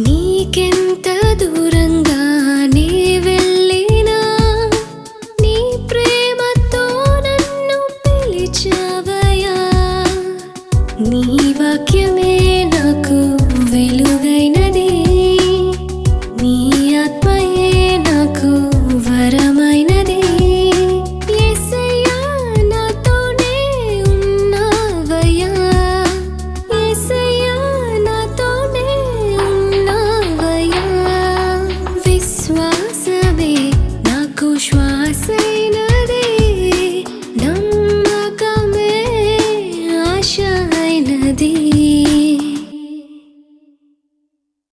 J: నీకెంత దూరంగా నీ వెళ్ళినా నీ ప్రేమతో నన్ను పిలిచావయ్యా నీ వాక్యమే నాకు వెలుగైనది నీ ఆత్మయే నాకు వరమైనది